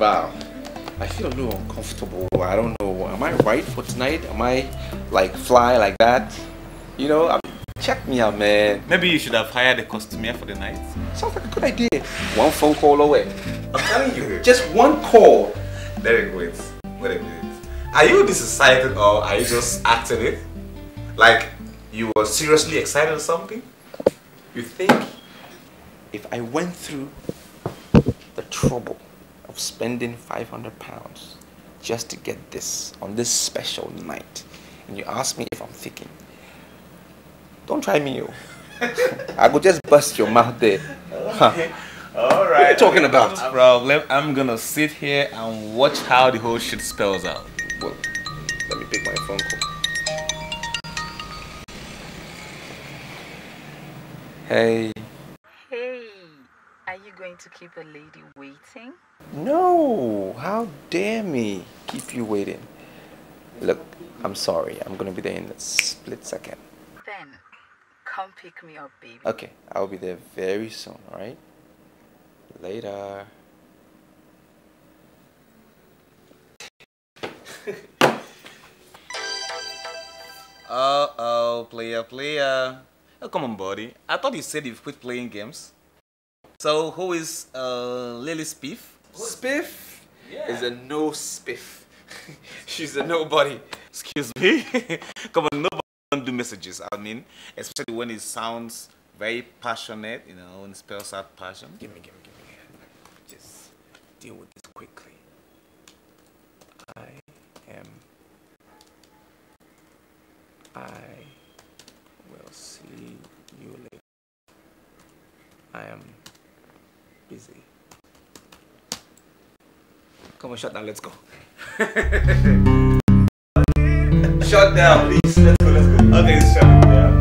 Wow. I feel a little uncomfortable. I don't know. Am I right for tonight? Am I like fly like that? You know, check me out, man. Maybe you should have hired a costumier for the night. Sounds like a good idea. One phone call away. I'm telling you, just one call. Derek, wait a minute. Are you this excited or are you just acting it? Like you were seriously excited or something? You think if I went through the trouble of spending £500 just to get this on this special night, and you ask me if I'm thinking, don't try me, yo. I could just bust your mouth there. Okay. All right. What are you talking about? No problem. I'm gonna sit here and watch how the whole shit spells out. Well, let me pick my phone call. Hey. Hey, are you going to keep a lady waiting? No, how dare me keep you waiting. Look, I'm sorry. I'm gonna be there in a split second. Then, come pick me up, baby. Okay, I'll be there very soon, alright? Later. Uh-oh, player. Oh, come on, buddy. I thought you said you've quit playing games. So, who is Lily Spiff? Spiff Yeah. is a no spiff. She's a nobody. Excuse me? Come on, nobody don't do messages. I mean, especially when it sounds very passionate, you know, when it spells out passion. Give me. Just deal with this quickly. I will see you later. I am busy. Come on, shut down, let's go. Shut down, please. Let's go. Okay, shut down.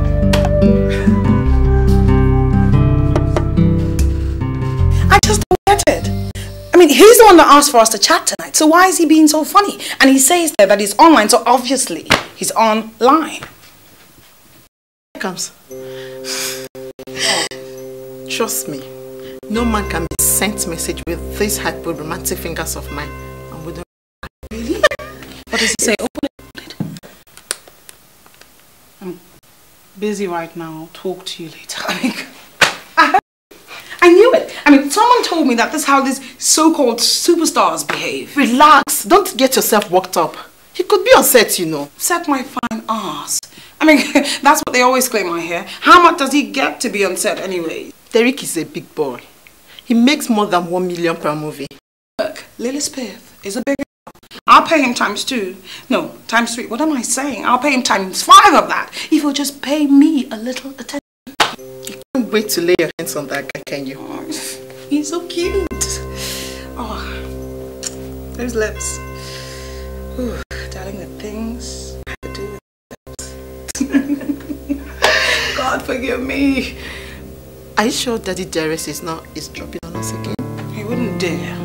I just don't get it. I mean, he's the one that asked for us to chat tonight, so why is he being so funny? And he says there that he's online, so obviously he's online. Here comes. Trust me, no man can be sent message with these hyper-romantic fingers of mine. And we don't. Really? What does he say? Open it. I'm busy right now. I'll talk to you later. I knew it. I mean, someone told me that this is how these so-called superstars behave. Relax. Don't get yourself worked up. He could be upset, you know. Set my fine ass. I mean, that's what they always claim I hear. How much does he get to be on set anyway? Derek is a big boy. He makes more than 1 million per movie. Look, Lily Spiff is a big... I'll pay him ×2. No, ×3. What am I saying? I'll pay him ×5 of that if he'll just pay me a little attention. You can't wait to lay your hands on that guy, can you? Oh, he's so cute. Oh, those lips. Ooh, darling, the things I could do with lips. God forgive me. Are you sure Daddy Darius is dropping on us again? He wouldn't dare.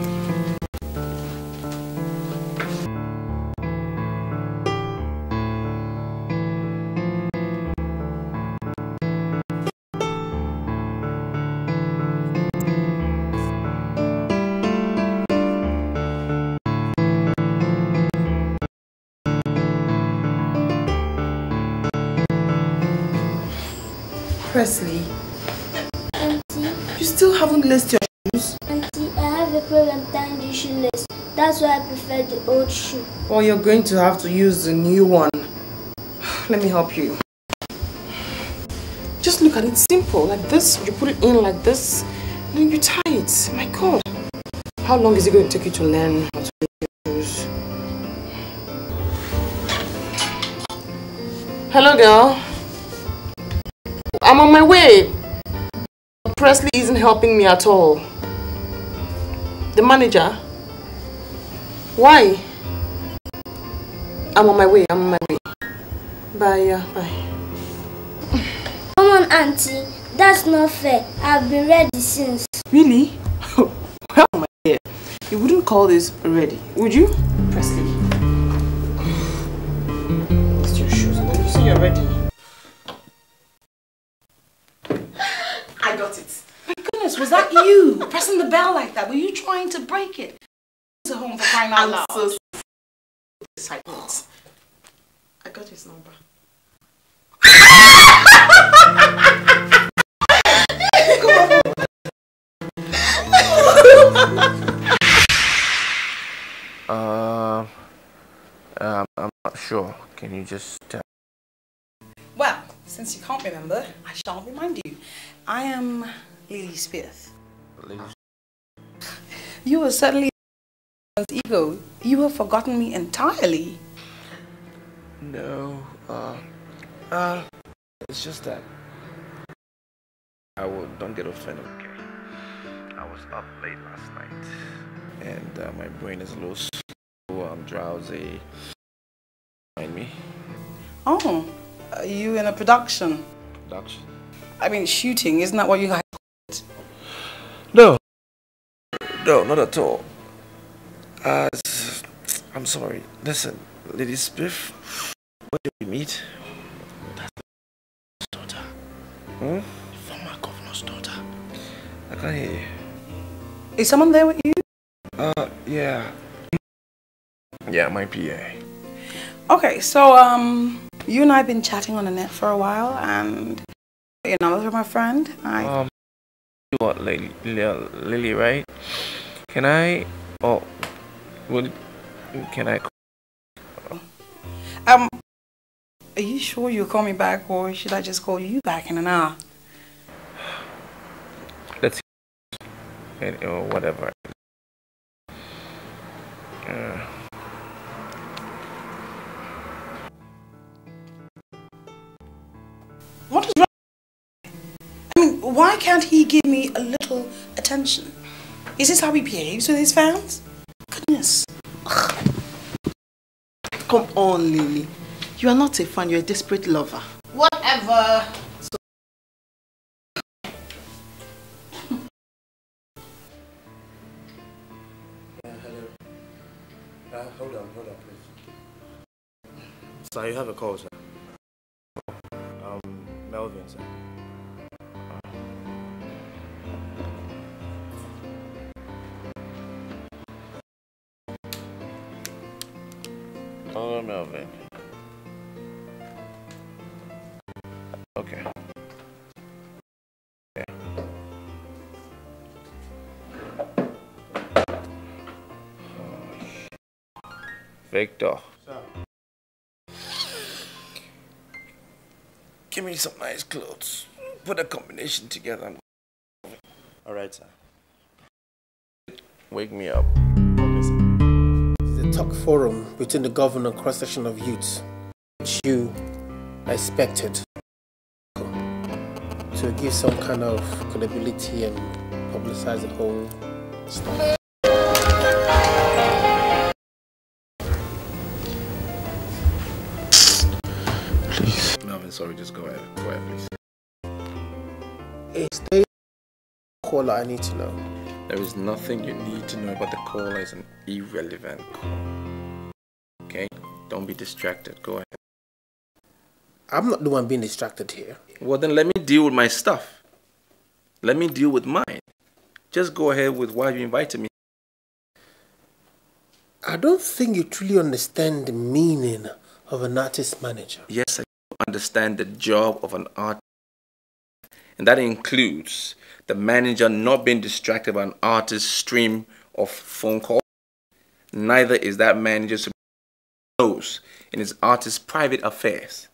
Presley, Auntie, you still haven't laced your shoes? Auntie, I have a problem tying the shoelace. That's why I prefer the old shoe. Well, you're going to have to use the new one. Let me help you. Just look at it, simple, like this. You put it in like this, then you tie it. My God. How long is it going to take you to learn how to make your shoes? Hello, girl. I'm on my way. Presley isn't helping me at all. The manager? Why? I'm on my way. Bye, bye. Come on, Auntie. That's not fair. I've been ready since. Really? Well, my dear, you wouldn't call this ready, would you? Presley. It's your shoes and then you say you're ready. I got it. My goodness, was that you? Pressing the bell like that? Were you trying to break it? a home for crying out loud. I'm so excited. I got his number. I'm not sure. Can you just tell? Well, since you can't remember, I shall remind you. I am Lily Smith. Lily? You were certainly ego. You have forgotten me entirely. No, it's just that don't get offended, okay? I was up late last night, and my brain is a little slow. I'm drowsy. Mind me? Oh, are you in a production? Production? I mean, shooting. Isn't that what you guys call it? No, not at all. I'm sorry. Listen, Lady Spiff, where did we meet? That's my daughter. Former governor's daughter. I can't hear you. Is someone there with you? Yeah. Yeah, my PA. Okay, so, you and I have been chatting on the net for a while, and your number from my friend. You what, Lily, right? Can I, can I? Are you sure you'll call me back, or should I just call you back in an hour? Let's see. Or whatever. What is wrong? I mean, why can't he give me a little attention? Is this how he behaves with his fans? Goodness. Come on, Lily. You are not a fan, you're a desperate lover. Whatever. Hello. Hold on, please. Sir, you have a call, sir. Melvin, sir. Oh, Melvin. Okay. Yeah. Victor. Sir. Give me some nice clothes. Put a combination together. Alright, sir. Wake me up. It's a talk forum between the governor and cross-section of youths, which you expected to give some kind of credibility and publicize the whole stuff. Please. Melvin, sorry, just go ahead. Go ahead, please. Hey, stay caller, I need to know. There is nothing you need to know about the caller. It's an irrelevant call. Okay? Don't be distracted. Go ahead. I'm not the one being distracted here. Well, then let me deal with my stuff. Let me deal with mine. Just go ahead with why you invited me. I don't think you truly understand the meaning of an artist manager. Yes, I understand the job of an artist. And that includes the manager not being distracted by an artist's stream of phone calls. Neither is that manager to be nose in his artist's private affairs.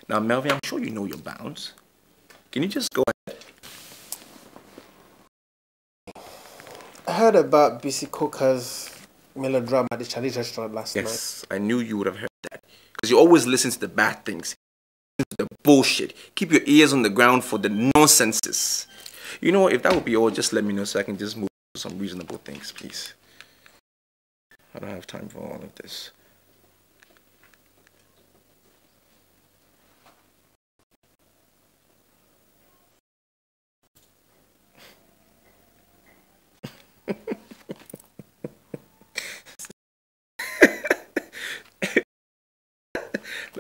Now, Melvin, I'm sure you know your bounds. Can you just go ahead? I heard about BC Coker's melodrama at the Chinese restaurant last night. Yes, I knew you would have heard that. Because you always listen to the bad things. The bullshit. Keep your ears on the ground for the nonsenses. You know what? If that would be all, just let me know so I can just move to some reasonable things, please. I don't have time for all of this.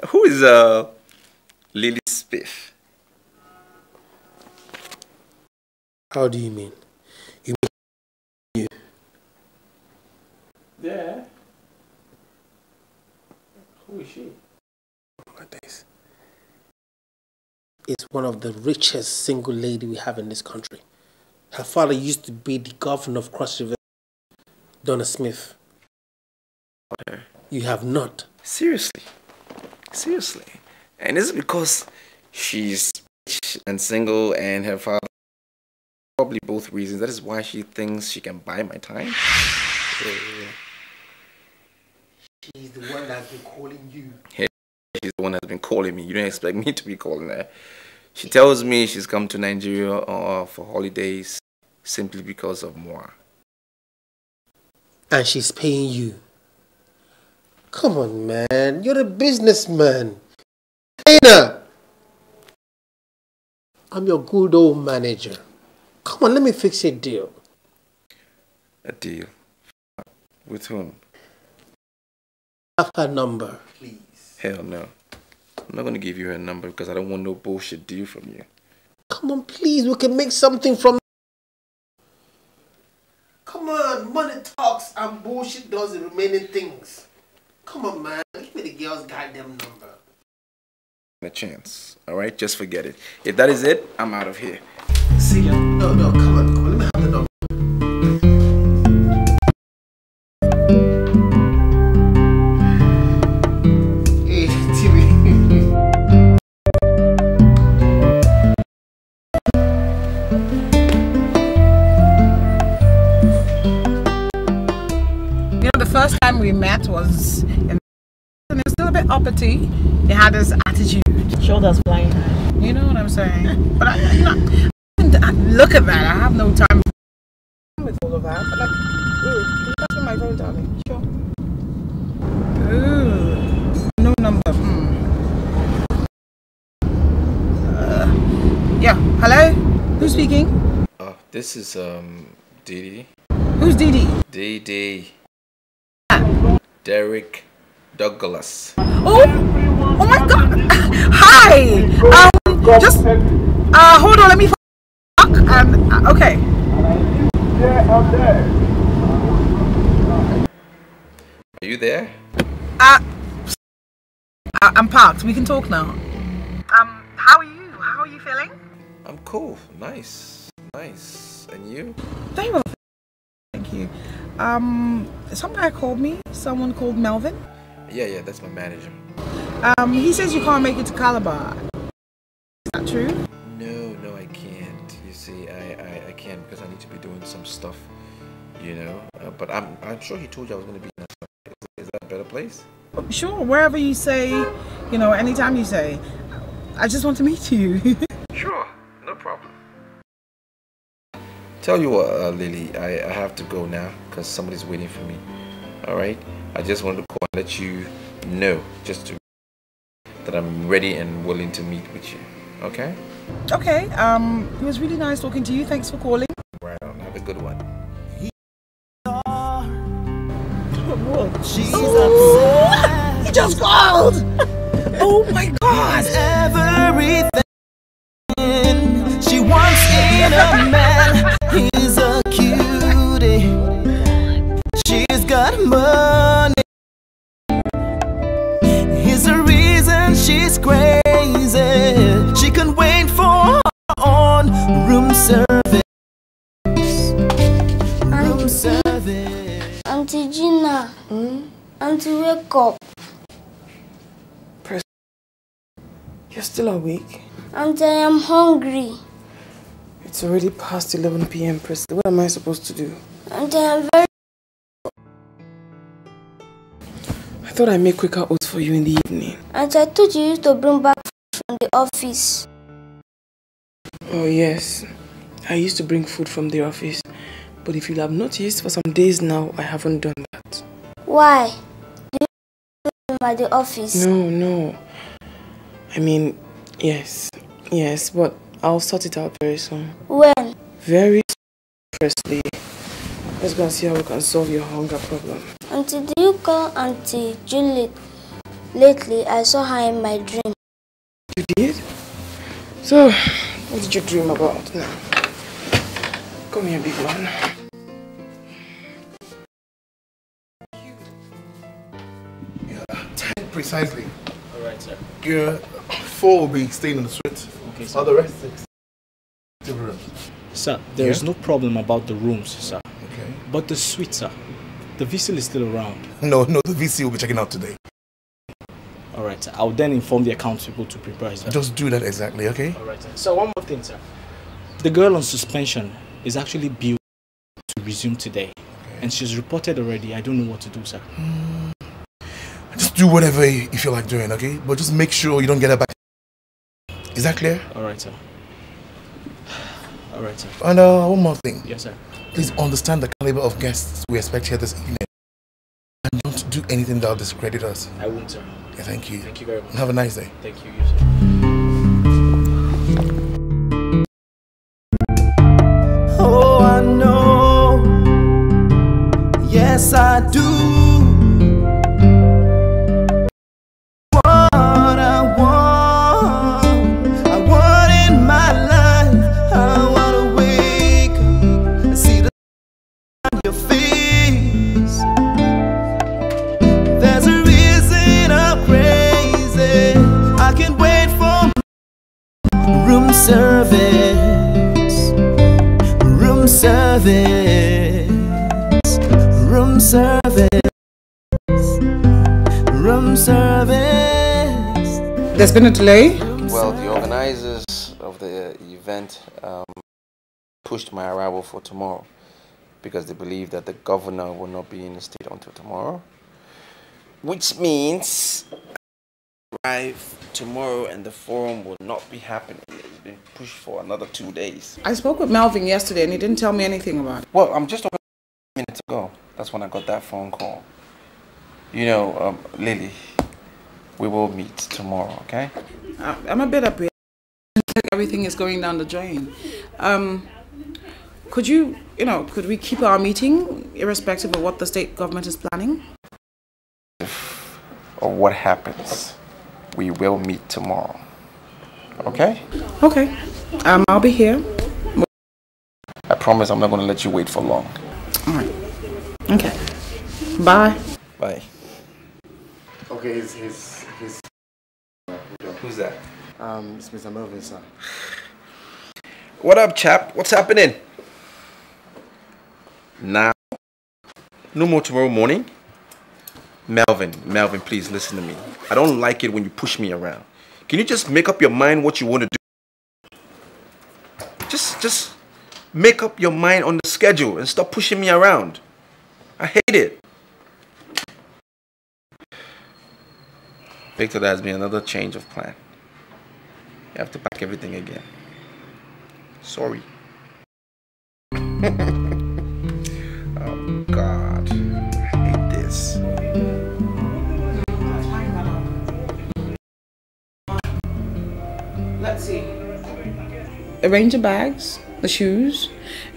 Who is Lily Spiff? How do you mean? You mean one of the richest single lady we have in this country. Her father used to be the governor of Cross River, Donna Smith. You have not. Seriously. Seriously. And is it because she's rich and single and her father? Probably both reasons. That is why she thinks she can buy my time. Yeah. She's the one that's been calling you. Hey, she's the one that's been calling me. You don't expect me to be calling her. She tells me she's come to Nigeria for holidays simply because of moi. And she's paying you. Come on, man. You're a businessman. Tina! I'm your good old manager. Come on, let me fix a deal. A deal? With whom? Have her number, please. Hell no. I'm not going to give you her number because I don't want no bullshit deal from you. Come on, please. We can make something from... Come on. Money talks and bullshit does the remaining things. Come on, man. Give me the girl's goddamn number. A chance. Alright? Just forget it. If that is it, I'm out of here. See ya. No, come on. Let me have the number. Hey, TV. You know, the first time we met was in, and it was still a bit uppity. He had this attitude. Shoulders flying high. You know what I'm saying? But look at that. I have no time with all of that. But like, ooh, can you pass me my phone, darling? Sure. Ooh, no number. Yeah. Hello? Who's speaking? This is Didi. Who's Didi? Didi. Derek Douglas. Oh my God! Hi. Just hold on. Let me. And okay. Are you there? I'm parked. We can talk now. How are you? How are you feeling? I'm cool. Nice. And you? Very well. Thank you. Some guy called me. Someone called Melvin. Yeah, that's my manager. He says you can't make it to Calabar. Is that true? No, I can't. You see, I can't because I need to be doing some stuff, you know. But I'm sure he told you I was going to be in that. Is that a better place? Sure, wherever you say, you know, anytime you say. I just want to meet you. Sure, no problem. Tell you what, Lily, I have to go now because somebody's waiting for me. All right? I just wanted to call and let you know, that I'm ready and willing to meet with you. Okay? Okay. It was really nice talking to you. Thanks for calling. Right on. Have a good one. She's upset. He just called. Oh my God. Everything she wants in a man. He's a cutie. She's got money. He's the reason she's crazy. She can wait for her own room service. Room service. Auntie Gina. Auntie, wake up. You're still awake? Auntie, I am hungry. It's already past 11 p.m. Presley. What am I supposed to do? Auntie, I am very... I thought I'd make quicker oats for you in the evening. Auntie, I thought you used to bring back food from the office. Oh yes, I used to bring food from the office. But if you have noticed, for some days now, I haven't done that. Why? Do you do at the office? No. I mean, yes, but I'll sort it out very soon. When? Very soon, Presley. Let's go and see how we can solve your hunger problem. Auntie, do you call Auntie Juliet? Lately, I saw her in my dream. You did? So, what did you dream about now? Come here, big man. Yeah, 10 precisely. Alright, sir. Yeah, 4 will be staying in the street. Okay, sir. All the rest is the rooms. Sir, there is no problem about the rooms, sir. Okay. But the suite, sir. The VC is still around. No, the VC will be checking out today. Alright, sir. I'll then inform the accounts people to prepare his. Just do that exactly, okay? Alright, sir. So one more thing, sir. The girl on suspension is actually billed to resume today. Okay. And she's reported already. I don't know what to do, sir. Just do whatever you feel like doing, okay? But just make sure you don't get her back. Is that clear? Alright, sir. Alright, sir. And one more thing. Yes, sir. Please understand the caliber of guests we expect here this evening. And don't do anything that will discredit us. I won't, sir. Yeah, thank you. Thank you very much. Have a nice day. Thank you, you sir. Oh, I know. Yes, I do. What I want in my life. I wanna wake up and see the sun on your face. There's a reason I'm crazy. I can't wait for room service. Room service. Room service. Room service. There's been a delay? Well, the organizers of the event pushed my arrival for tomorrow because they believe that the governor will not be in the state until tomorrow, which means I arrive tomorrow and the forum will not be happening. It's been pushed for another 2 days. I spoke with Melvin yesterday and he didn't tell me anything about it. Well, I'm just talking minutes ago. That's when I got that phone call. You know, Lily, we will meet tomorrow, okay? I'm a bit up. Everything is going down the drain. Could could we keep our meeting irrespective of what the state government is planning? Or what happens, we will meet tomorrow, okay? Okay. I'll be here. I promise I'm not going to let you wait for long. All right. Okay. Bye. Bye. Okay, Who's that? It's Mr. Melvin, sir. What up, chap? What's happening? Now? No more tomorrow morning? Melvin, please listen to me. I don't like it when you push me around. Can you just make up your mind what you want to do? Just make up your mind on the schedule and stop pushing me around. I hate it. Victor, there has been another change of plan. You have to pack everything again. Sorry. Oh God, I hate this. Let's see. Arrange the bags, the shoes,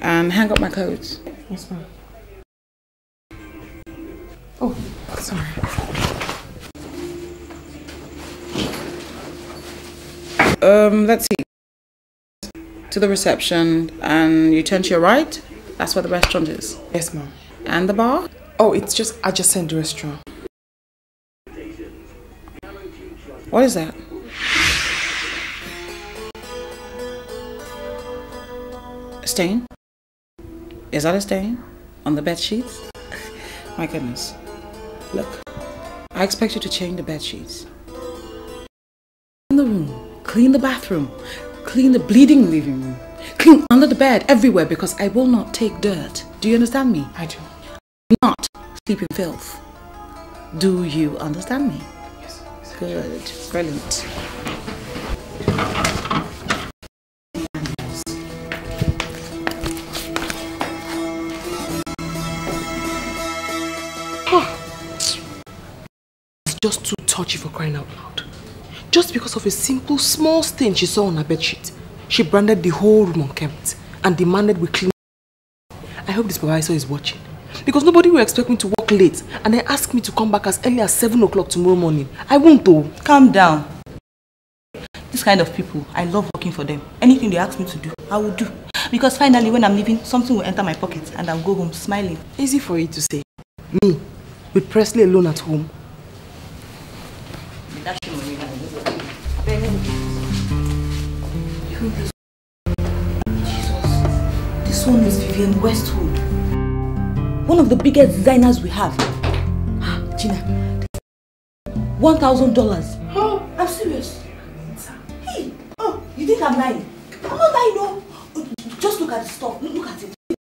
and hang up my clothes. Yes, ma'am. Oh, sorry. Let's see. To the reception, and you turn to your right. That's where the restaurant is. Yes, ma'am. And the bar? Oh, it's just adjacent the restaurant. What is that? A stain? Is that a stain on the bed sheets? My goodness. Look, I expect you to change the bed sheets. Clean the room, clean the bathroom, clean the bleeding living room, clean under the bed, everywhere, because I will not take dirt. Do you understand me? I do. Not sleep in filth. Do you understand me? Yes. Good. Brilliant. It's just too touchy for crying out loud. Just because of a simple small stain she saw on her bedsheet, she branded the whole room unkempt and demanded we clean. I hope this supervisor is watching, because nobody will expect me to work late and then ask me to come back as early as 7 o'clock tomorrow morning. I won't though. Calm down. This kind of people, I love working for them. Anything they ask me to do, I will do. Because finally when I'm leaving, something will enter my pocket and I'll go home smiling. Easy for you to say. Me, with Presley alone at home. one is Vivian Westwood. One of the biggest designers we have. Gina, $1,000. Oh, I'm serious. Hey, oh, you think I'm lying? I'm not lying, no. Just look at the stuff. Look at it.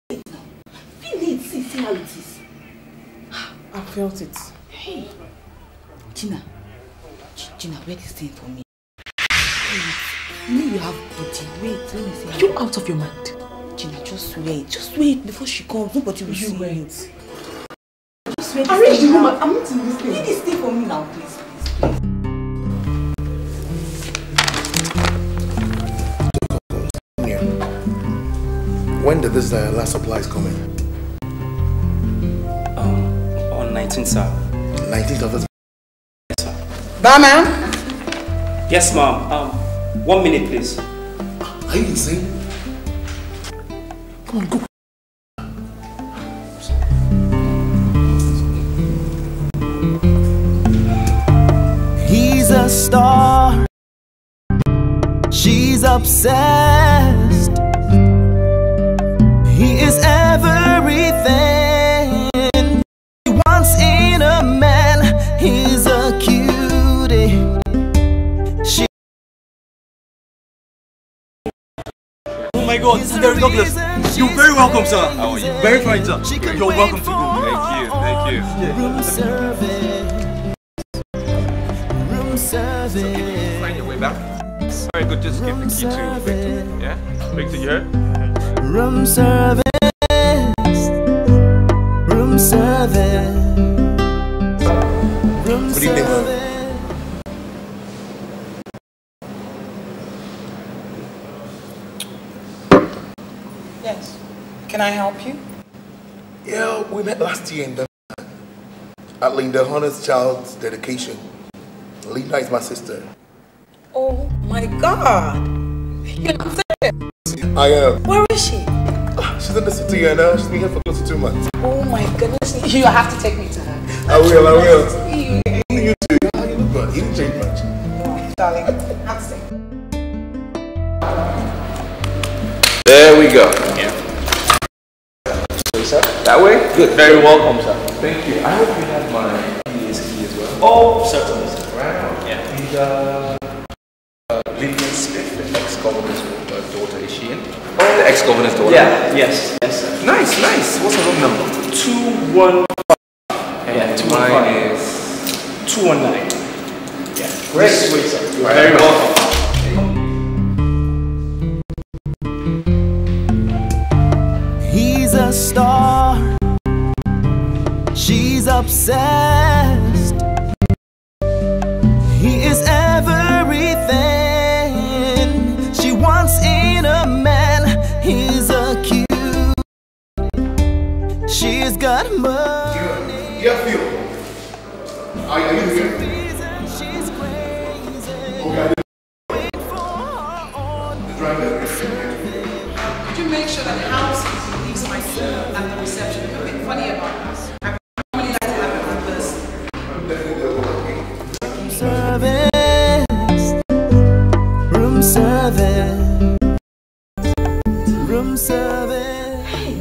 Feel it now. Feel it. See how it is. I felt it. Hey, Gina, wear this thing for me. You know you have booty. Wait, let me see. Are you out of your mind? Gina, just wait. Just wait before she comes. Nobody will see it. Just wait. Arrange the woman. I'm not in this thing. Leave this thing for me now, please. When did this last supplies come in? On 19th, sir. 19th of this? Yes, sir. Bye, ma'am. Yes, ma'am. 1 minute, please. Are you insane? Come on, go. He's a star. She's obsessed. He is everything she wants in a man. He's a cutie. Oh my God, this is Derek Douglas. You're very welcome, sir. How are you? Very fine, sir. You're welcome to Thank you. Room service. Room service. Find your way back. Very good, just give the key to Victor. Yeah? Victor, you heard? Room service. Room service. Room Good evening, ma'am. Yes. Can I help you? Yeah, we met last year in the at Linda Hunter's child's dedication. Linda is my sister. Oh my God. You're not serious. I am. Where is she? She's in the city and she's been here for close to 2 months. Oh my goodness. You have to take me to her. I will. You too. You look good. You didn't change much. No, darling. Have to stay. There we go. Yeah. Sir? That way? Good. Very welcome, sir. Thank you. I hope you have my PDS key as well. Oh, certainly, sir. Right on. Yeah. And Lillian Smith, the ex-governor's daughter, is she in? Oh. The ex-governor's daughter? Yeah, yes, sir. Nice. What's her room number? 215. Yeah, 215. Mine is 219. Yeah. Great. This way, sir. You're Right. very welcome. He's a star. She's obsessed. He is everything she wants in a man. He's a cute. She's got money. Yeah, Phil. Are you here? Okay. Could you make sure that the house leaves my son at the reception? You're a bit funny about this. I really like to have it on this. Room service. Room service. Hey,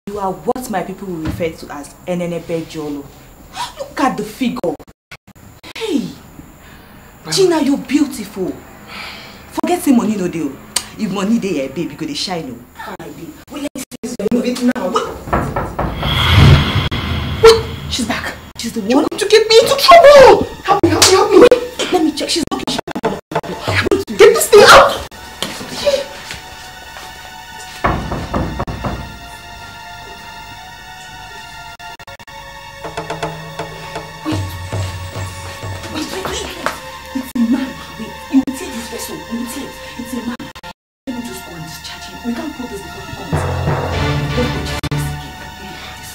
you are what my people will refer to as Enenebe Jolo. Look at the figure. Hey, Gina, you're beautiful. Forget the money no deal. If money dey baby, go dey shine. Wait, let me see. Move it now. Wait, she's back. She's the one. You're going to get me into trouble. Help me. Wait, let me check. She's okay. Get this thing out. Wait. It's a man. Wait, you will take this vessel. You will take. It's a man. Let me just go and discharge him. We can't put this before he comes. Don't go just this again. This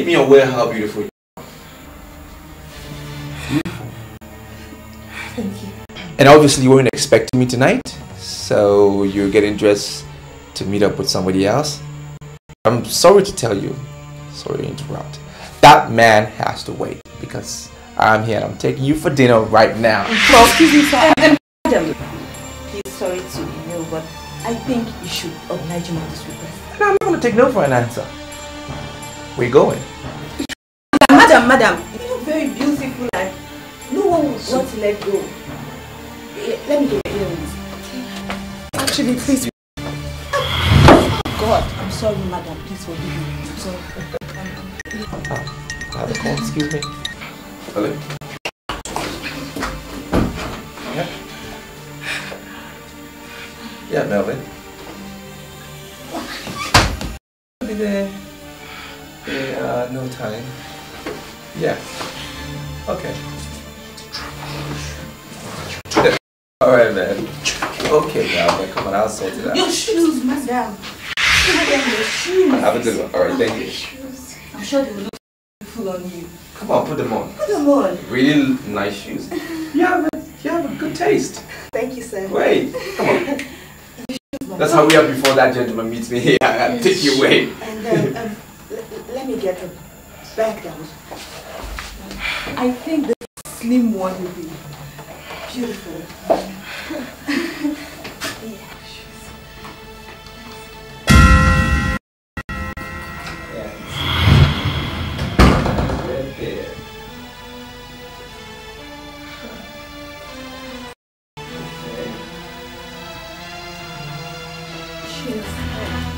made me aware how beautiful you are. Beautiful. Thank you. And obviously you weren't expecting me tonight, so you're getting dressed to meet up with somebody else. I'm sorry to tell you, sorry to interrupt. That man has to wait because I'm here and I'm taking you for dinner right now. Well, excuse me, sir. Madam, please, sorry to you, but I think you should oblige him on this request. No, I'm not going to take no for an answer. Where you going? Madam, you look very beautiful and no one would want to let go. Let me get your earrings. Actually, please. God, I'm sorry, madam. Please forgive me. I'm sorry. Have a call, excuse me. Hello? Yeah? Yeah, Melvin. I'll be there in no time. Yeah. Okay. Alright, man. Okay, now, come on, I'll sort it out. Your shoes, madam. Madam, your shoes. Have a good one. Alright, thank you. I'm sure they will look beautiful on you. Come on, put them on. Put them on. Really nice shoes. You have a good taste. Thank you, sir. Wait, come on. That's how we are before that gentleman meets me here. I'll take you away. And let me get a bag down. I think the slim one will be beautiful.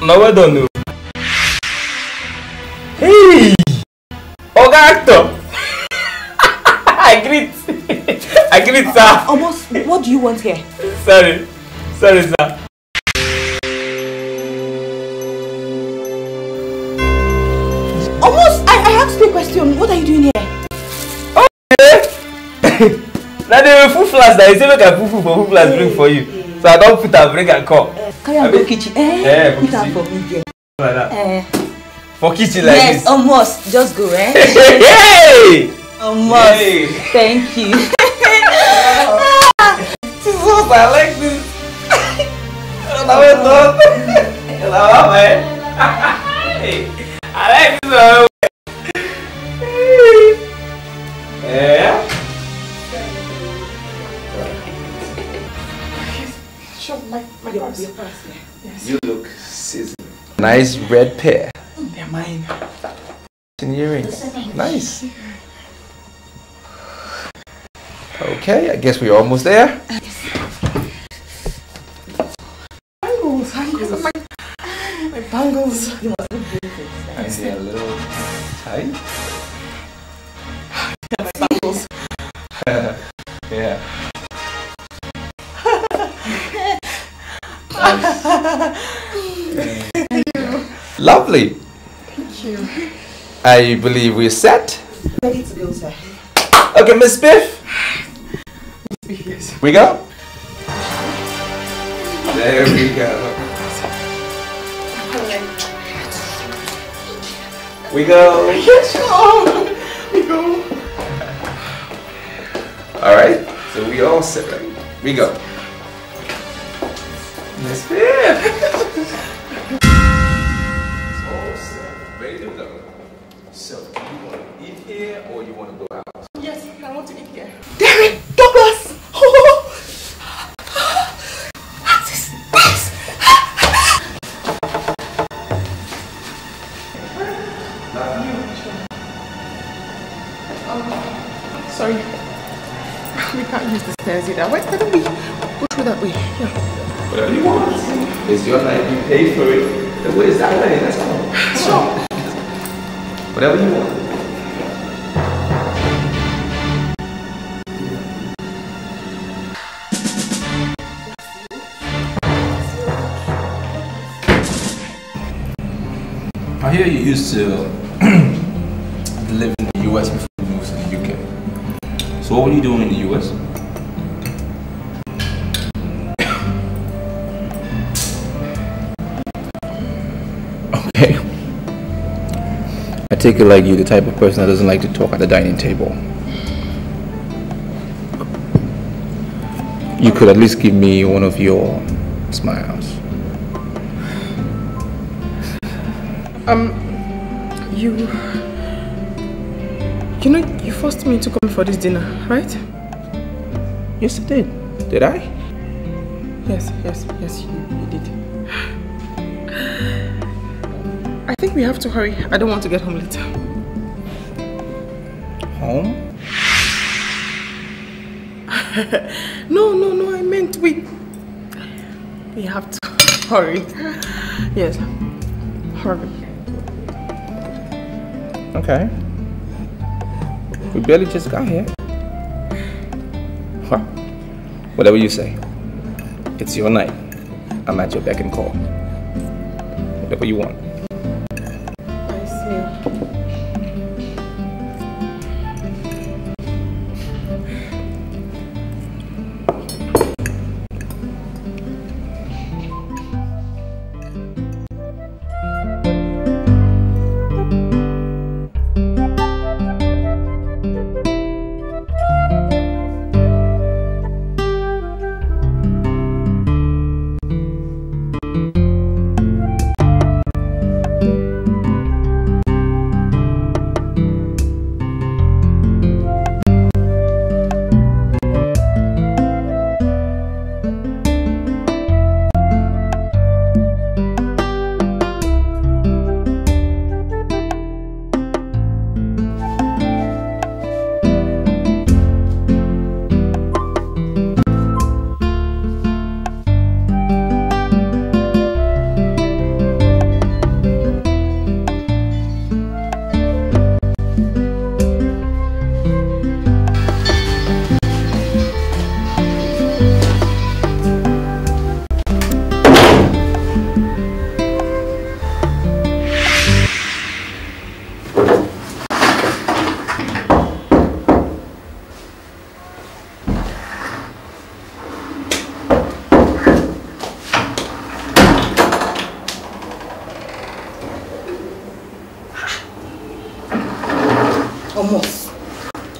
No, well done. Hey! Oga actor! I greet, sir. Almost, what do you want here? Sorry, sir. Almost, I asked you a question. What are you doing here? Okay. Now the full flask that you say make I full for full flask bring for you. So I don't put a break and call. Carry on go kitchen. Put that for me there. Like that. For kitchen like yes, this. almost. Just go, eh? Hey! Almost. Hey. Thank you. Jesus, I like this. I like this one. Yeah. Yes. You look sizzling. Nice red pair. They're mine. And earrings. Nice. Okay, I guess we're almost there. Bangles. My bangles. You must look beautiful. And they're a little tight. My bangles. Yeah. Thank you. Lovely. Thank you. I believe we're set. Ready to go, sir. Okay, Miss Biff. Yes. We go. There we go. We go. Yes, we go. All right. So we all set, right? We go. Miss Biff. It's all set. Ready to go. So, do you want to eat here or you want to go out? Yes, I want to eat here. Derek Douglas. Oh. What is this? Sorry. We can't use the stairs either. Why don't we go through that way? Yeah. Whatever you want. It's your night. You pay for it. The way is that way. Let's go. Sure. Whatever you want. I hear you used to live in the US before you moved to the UK. So what were you doing in the US? Okay. I take it like you're the type of person that doesn't like to talk at the dining table. You could at least give me one of your smiles. You know, you forced me to come for this dinner, right? Yes, I did. Did I? Yes, you did. I think we have to hurry. I don't want to get home later. Home? No, I meant we have to hurry. Yes, hurry. Okay. We barely just got here. Huh. Whatever you say. It's your night. I'm at your beck and call. Whatever you want. I see.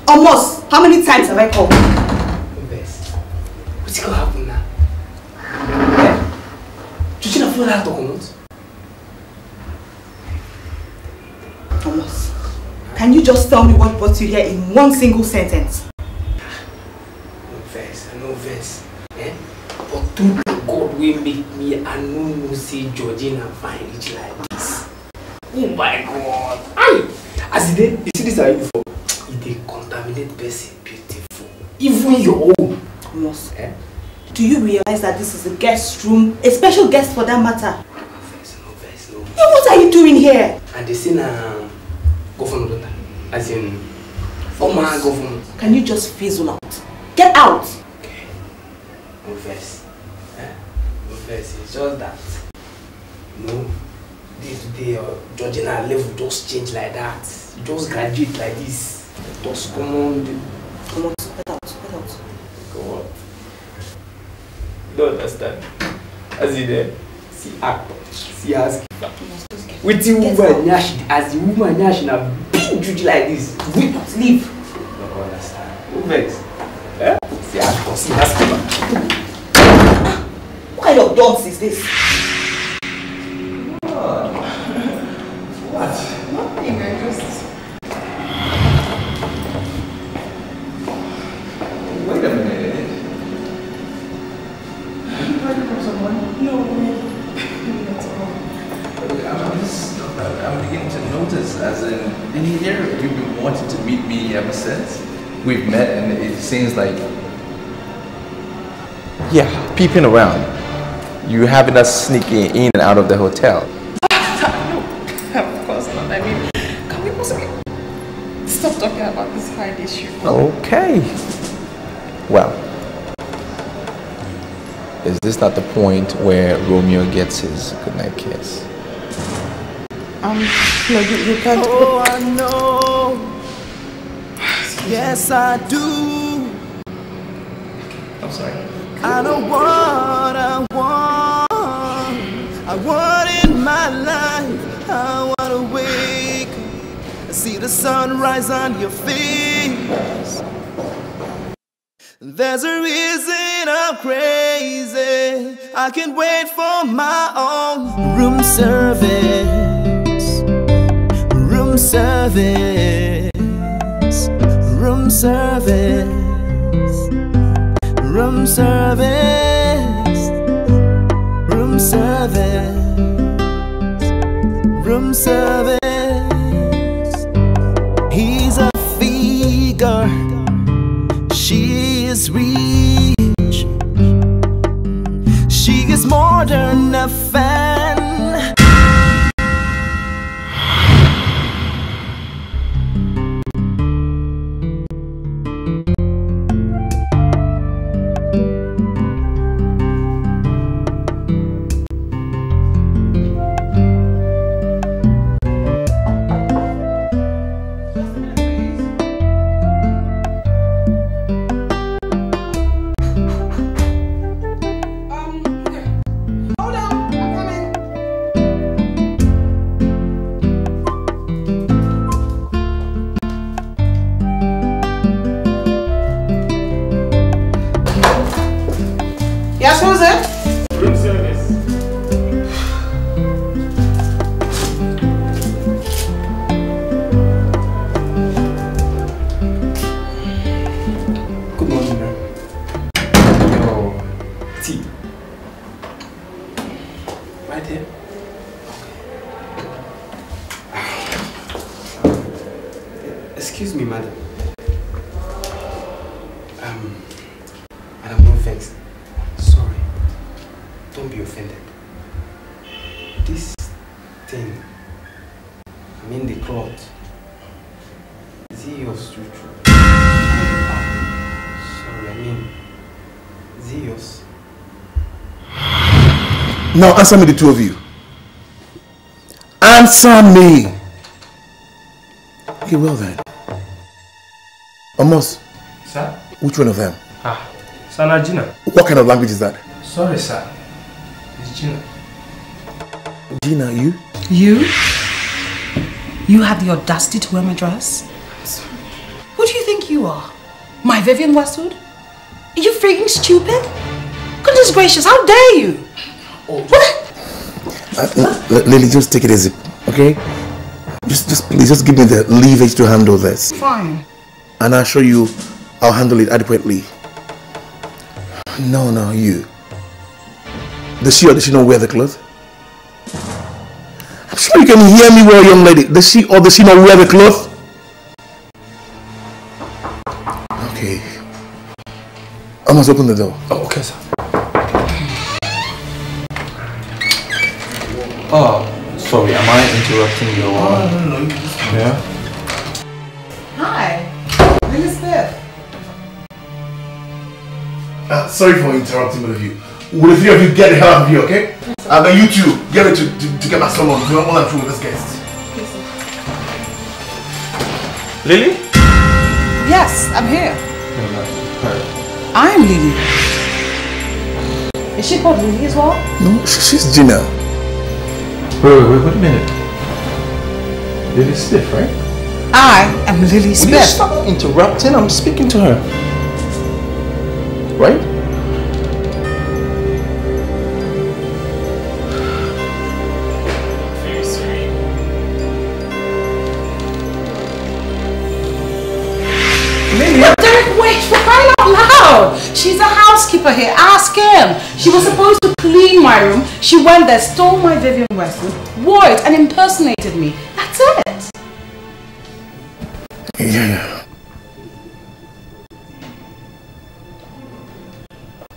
Almost. How many times have I called? What's going to happen now? Do you know that document? Almost. Can you just tell me what brought you here in one single sentence? No verse. But through God will make me and no see Georgina find it like this. Oh my God. Aye. As it you see this are you for? They contaminate person beautiful. Even your own. Almost. Do you realize that this is a guest room? A special guest for that matter? No. Yeah, what are you doing here? And they say governor, as in former governor. Can you just fizzle out? Get out! Okay. No verse. No verse. It's just that. No. Day to day, Georgina level just change like that. You just graduate like this. Just come on. Come on, spit out. Go on. You don't understand. As in there, see actor, see ask. With the woman, as the woman, she na big juju like this. We must leave. You don't understand. Who vex? See actor, see ask. What kind of dance is this? What? Nothing, I just... Wait a minute. Are you hiding from someone? No. I'm beginning to notice, as in here, you've been wanting to meet me ever since we've met, and it seems like, yeah, peeping around. You having us sneaking in and out of the hotel. Of course not. I mean, can we possibly stop talking about this hide issue? Okay. Well, is this not the point where Romeo gets his goodnight kiss? No, you can't. Oh, I know. Yes, I do. I'm sorry. I know what I want. I want in my life. I want to wake up see the sunrise on your face. There's a reason I'm crazy. I can't wait for my own room service. Room service. Room service. Room service. Room service. Room service. He's a figure. She is rich. She is more than a fan. Yes, who's it? Room service. Good morning, ma'am. Your tea. Right here. Excuse me, madam. Madam, no offense. Sorry. Don't be offended. This thing, I mean the cloth, is it yours true? Sorry, I mean, is it yours? Now answer me, the two of you. Answer me. Okay, well then. Amos. Sir? Which one of them? Sana Gina. What kind of language is that? Sorry, sir. It's Gina. Gina, you? You? You have the audacity to wear my dress? I'm sorry. Who do you think you are? My Vivian Westwood? Are you freaking stupid? Goodness gracious, how dare you? Lily, just take it easy, okay? Just please, just give me the leverage to handle this. Fine. And I'll show you I'll handle it adequately. No, you. Does she or does she not wear the clothes? I'm sure you can hear me well, young lady. Does she or does she not wear the clothes? Okay. I must open the door. Oh, okay, sir. Oh, sorry, am I interrupting your... No. Yeah? Hi, Elizabeth. Sorry for interrupting both of you. Will the three of you get the hell out of here, okay? And then you two, get ready to get my son on. We're all I'm through with this guest. Lily? Yes, I'm here. No, her. I'm Lily. Is she called Lily as well? No, she's Gina. Wait a minute. Lily Smith, right? I am Lily Smith. Will you stop interrupting? I'm speaking to her. Right? Very sorry. Lily? Derek, wait, for crying out loud! She's a housekeeper here. Ask him. She was supposed to clean my room. She went there, stole my Vivian Westwood, wore it, and impersonated me. That's it. Yeah.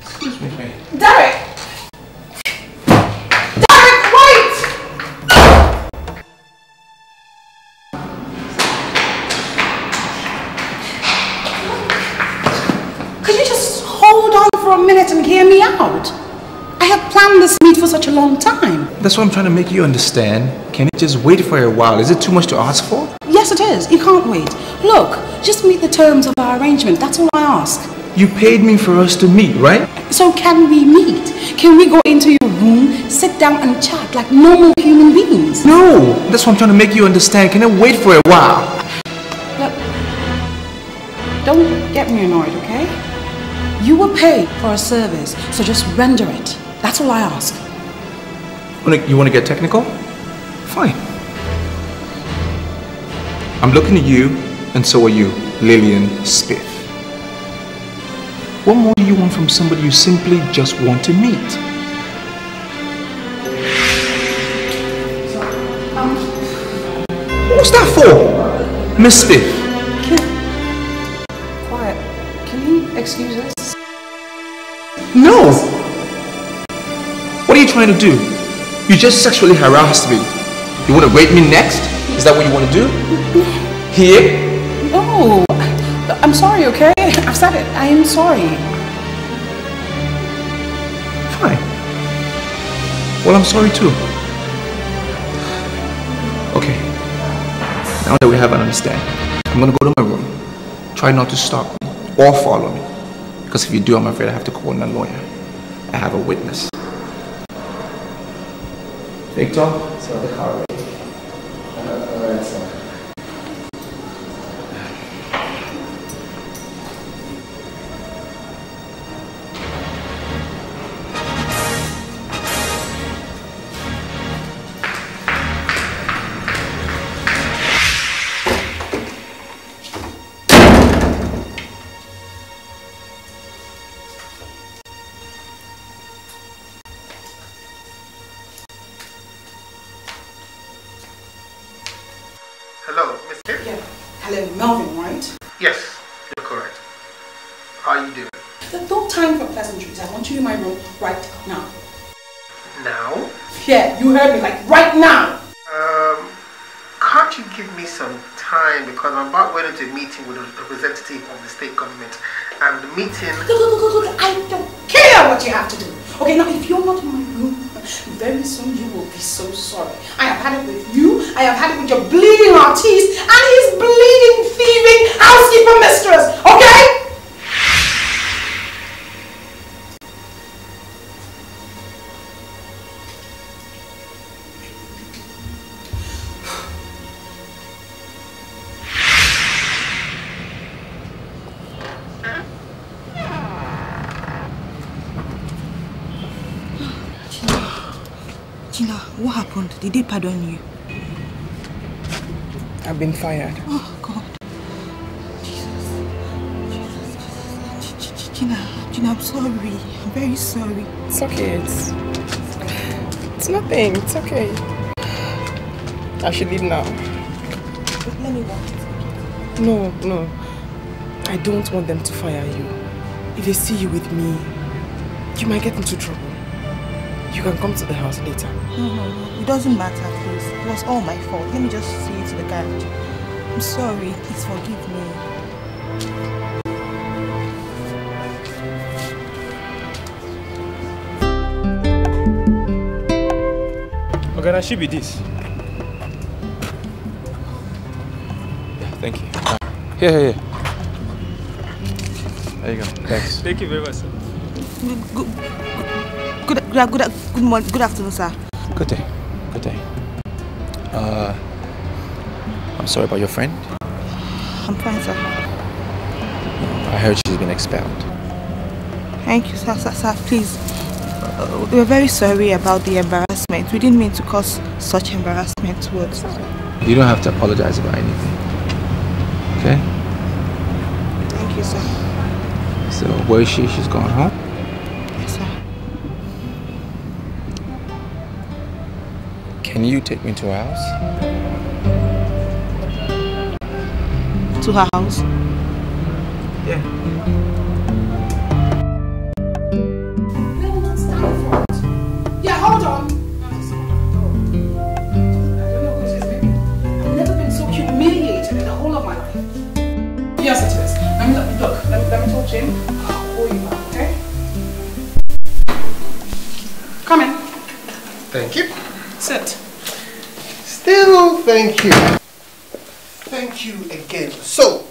Excuse me, mate. Derek! Derek, wait! Could you just hold on for a minute and hear me out? I have planned this meet for such a long time. That's what I'm trying to make you understand. Can you just wait for a while? Is it too much to ask for? Yes, it is. You can't wait. Look, just meet the terms of our arrangement. That's all I ask. You paid me for us to meet, right? So can we meet? Can we go into your room, sit down and chat like normal human beings. No, that's what I'm trying to make you understand. Can I wait for a while? Look, don't get me annoyed, okay? You were paid for a service, so just render it. That's all I ask. You want to get technical? Fine. I'm looking at you, and so are you, Lillian Spiff. What more do you want from somebody you simply just want to meet? What's that for, Miss Spiff? Quiet. Can you excuse us? No! What are you trying to do? You just sexually harassed me. You want to rape me next? Is that what you want to do? Here? No. I'm sorry, okay? I've said it. I am sorry. Fine. Well, I'm sorry too. Okay. Now that we have an understanding, I'm going to go to my room. Try not to stop me or follow me. Because if you do, I'm afraid I have to call in a lawyer. I have a witness. Victor, so the car ready. Alright, sir. Hello, Miss Tiff? Yeah. Hello, Melvin, right? Yes, you're correct. How are you doing? There's no time for pleasantries. I want you in my room right now. Now? Yeah, you heard me, like right now. Can't you give me some time because I'm about going into a meeting with a representative of the state government and the meeting... Look, I don't care what you have to do. Okay, now if you're not in my room, very soon you will be so sorry. I have had it with you, I have had it with your bleeding artiste and his bleeding, thieving housekeeper mistress, okay? Gina, what happened? Did they pardon you? I've been fired. Oh, God. Jesus. Gina, I'm sorry. I'm very sorry. It's okay. It's nothing. It's okay. I should leave now. Let me walk. No. I don't want them to fire you. If they see you with me, you might get into trouble. You can come to the house later. No. It doesn't matter, please. It was all my fault. Let me just see you to the garage. I'm sorry. Please forgive me. Okay, that should be this. Yeah, thank you. Here. There you go. Thanks. Thank you very much, sir. Good morning. Good afternoon, sir. Good day. I'm sorry about your friend. I'm fine, sir. I heard she's been expelled. Thank you, sir. Sir, please. We're very sorry about the embarrassment. We didn't mean to cause such embarrassment towards us. You don't have to apologize about anything. Okay? Thank you, sir. So, where is she? She's gone home? Yes, sir. Can you take me to her house? To her house? Yeah. Yeah, hold on. I don't know who this is. I've never been so humiliated in the whole of my life. Yes, it is. Let me talk to him. I'll call you back, okay? Come in. Thank you. Sit. Still, thank you. Thank you again. So,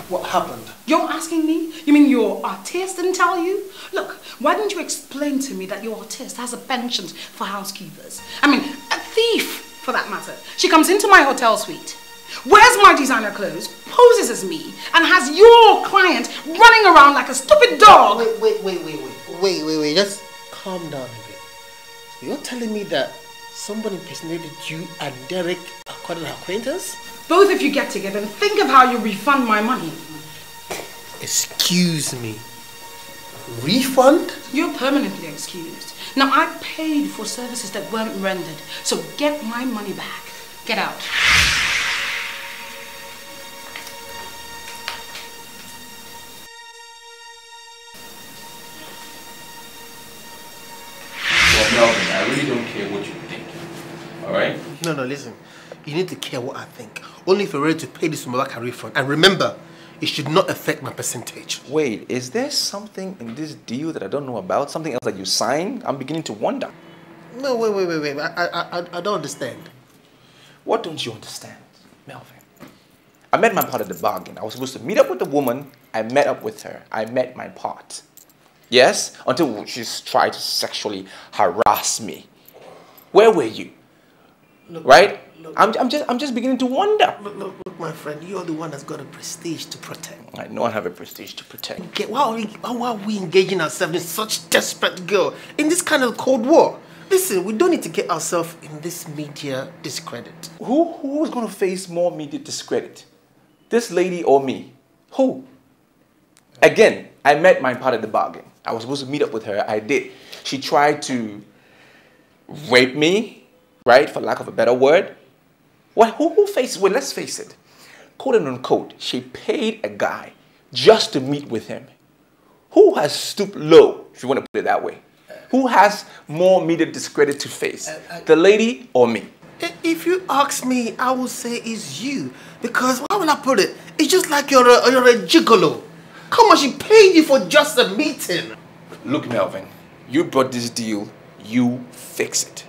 What happened? You're asking me? You mean your artist didn't tell you? Look, why didn't you explain to me that your artist has a penchant for housekeepers? I mean, a thief, for that matter. She comes into my hotel suite, wears my designer clothes, poses as me, and has your client running around like a stupid dog. Wait. Just calm down a bit. You're telling me that somebody impersonated you and Derek according to acquaintance? Both of you get together and think of how you refund my money. Excuse me. Refund? You're permanently excused. Now, I paid for services that weren't rendered, so get my money back. Get out. Well, Melvin, I really don't care what you think. Alright? No, listen. You need to care what I think. Only if you're ready to pay this money back and refund. And remember, it should not affect my percentage. Wait, is there something in this deal that I don't know about? Something else that you signed? I'm beginning to wonder. No, wait. I don't understand. What don't you understand, Melvin? I met my part of the bargain. I was supposed to meet up with the woman. I met up with her. I met my part. Yes? Until she's tried to sexually harass me. Where were you? Look, right? Look, I'm just beginning to wonder. Look, my friend, you're the one that's got a prestige to protect. I know I have a prestige to protect. Okay, why are we engaging ourselves in such desperate girl in this kind of cold war? Listen, we don't need to get ourselves in this media discredit. Who's going to face more media discredit? This lady or me? Who? Again, I met my part of the bargain. I was supposed to meet up with her. I did. She tried to rape me, right? For lack of a better word. What? Who faced? Well, let's face it. Quote and unquote, she paid a guy just to meet with him. Who has stooped low, if you want to put it that way? Who has more media discredit to face? The lady or me? If you ask me, I will say it's you. Because, how will I put it? It's just like you're a gigolo. Come on, she paid you for just a meeting. Look, Melvin, you brought this deal, you fix it.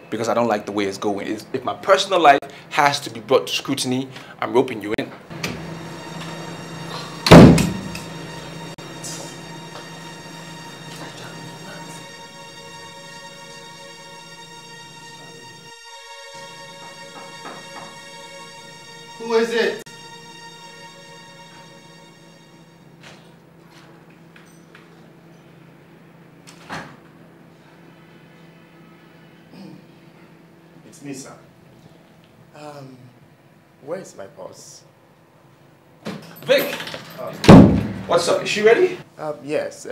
Because I don't like the way it's going. If my personal life has to be brought to scrutiny, I'm roping you in. Who is it? It's me, sir. Where is my boss? Vic! What's up? Is she ready? Yes.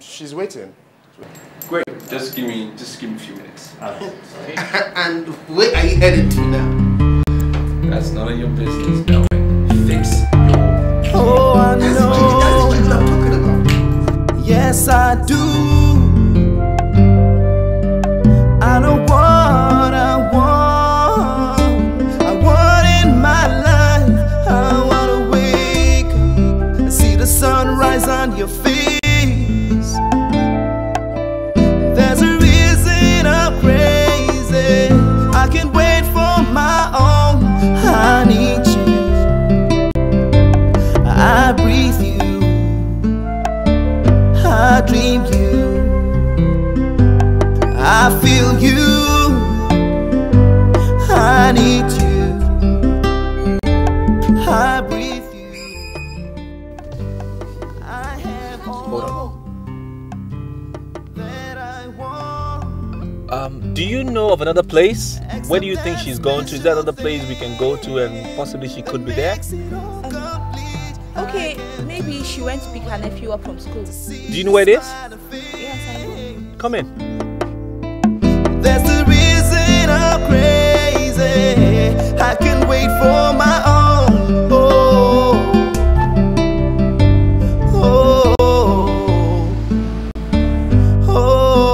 She's waiting. Great. Just give me a few minutes. And where are you headed to now? That's none of your business, Melvin. Fix your... Oh, I know. That's what I'm talking about. Yes, I do. I know what I want. I want in my life. I want to wake up and see the sunrise on your face. There's a reason I'm crazy. I can't wait for my own. I need you. I breathe you. I dream you. I feel you. I need you. I breathe you. I have all that I want. Do you know of another place? Where do you think she's gone to? Is there another place we can go to and possibly she could be there? Okay, maybe she went to pick her nephew up from school. Do you know where it is? Yes, I know. Come in. That's the reason I'm crazy. I can't wait for my own. Oh, oh, oh,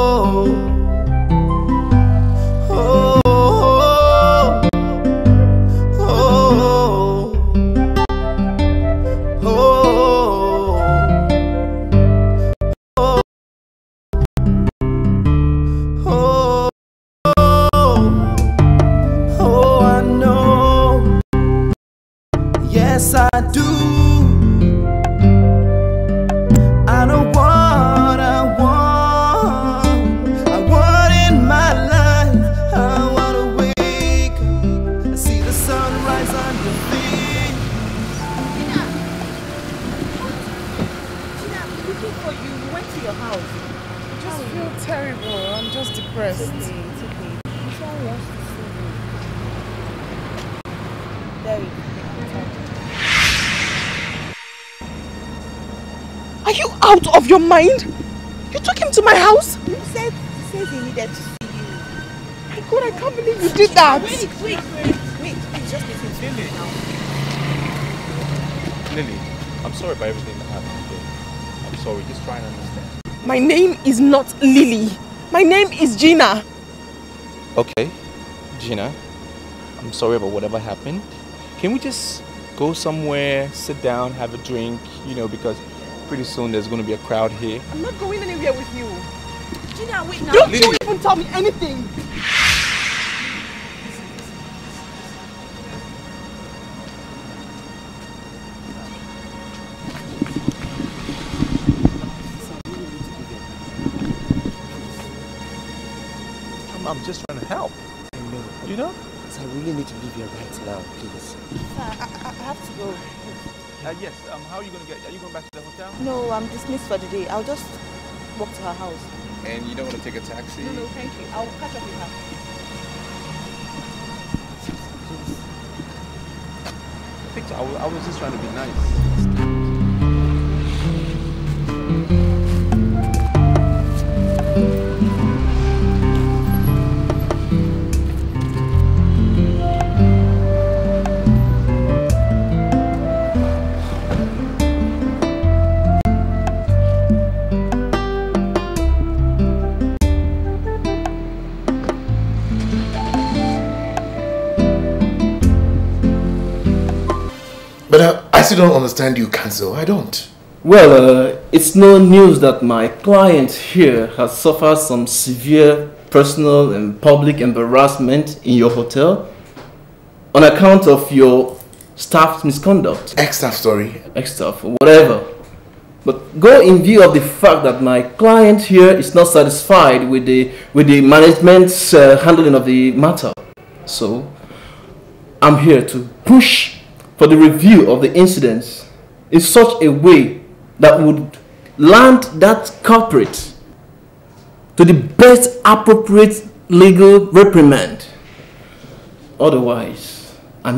oh, yes, I do. terrible. I'm just depressed. It's okay. Michelle wants to see you. Derek, Are you out of your mind? You took him to my house? he says he needed to see you. My God, I can't believe you did that. Wait. It's just between Lily now. Lily, I'm sorry about everything that happened today. I'm sorry, just try and understand. My name is not Lily. My name is Gina. Okay, Gina, I'm sorry about whatever happened. Can we just go somewhere, sit down, have a drink, because pretty soon there's going to be a crowd here. I'm not going anywhere with you. Gina, wait now. Don't you even tell me anything. I'm just trying to help. You know? So I really need to leave here right now, please. I have to go. Yes, how are you going to are you going back to the hotel? No, I'm dismissed for the day. I'll just walk to her house. And you don't want to take a taxi? No, thank you. I'll catch up with her. Victor, I was just trying to be nice. But I still don't understand you, Cancel. I don't. Well, it's no news that my client here has suffered some severe personal and public embarrassment in your hotel on account of your staff's misconduct. Ex-staff, sorry. Ex-staff, whatever. But go in view of the fact that my client here is not satisfied with the management's handling of the matter. So, I'm here to push for the review of the incidents in such a way that would land that culprit to the best appropriate legal reprimand. Otherwise, I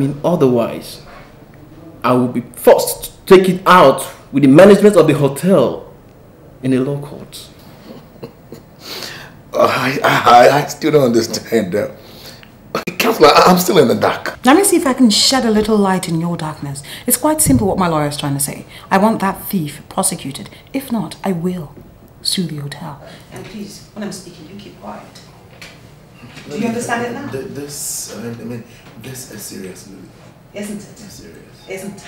will be forced to take it out with the management of the hotel in a law court. I still don't understand. Counselor, I'm still in the dark. Let me see if I can shed a little light in your darkness. It's quite simple what my lawyer is trying to say. I want that thief prosecuted. If not, I will sue the hotel. And please, when I'm speaking, you keep quiet. Do you understand it now? This is serious, Lily. Isn't it? It's serious. Isn't it?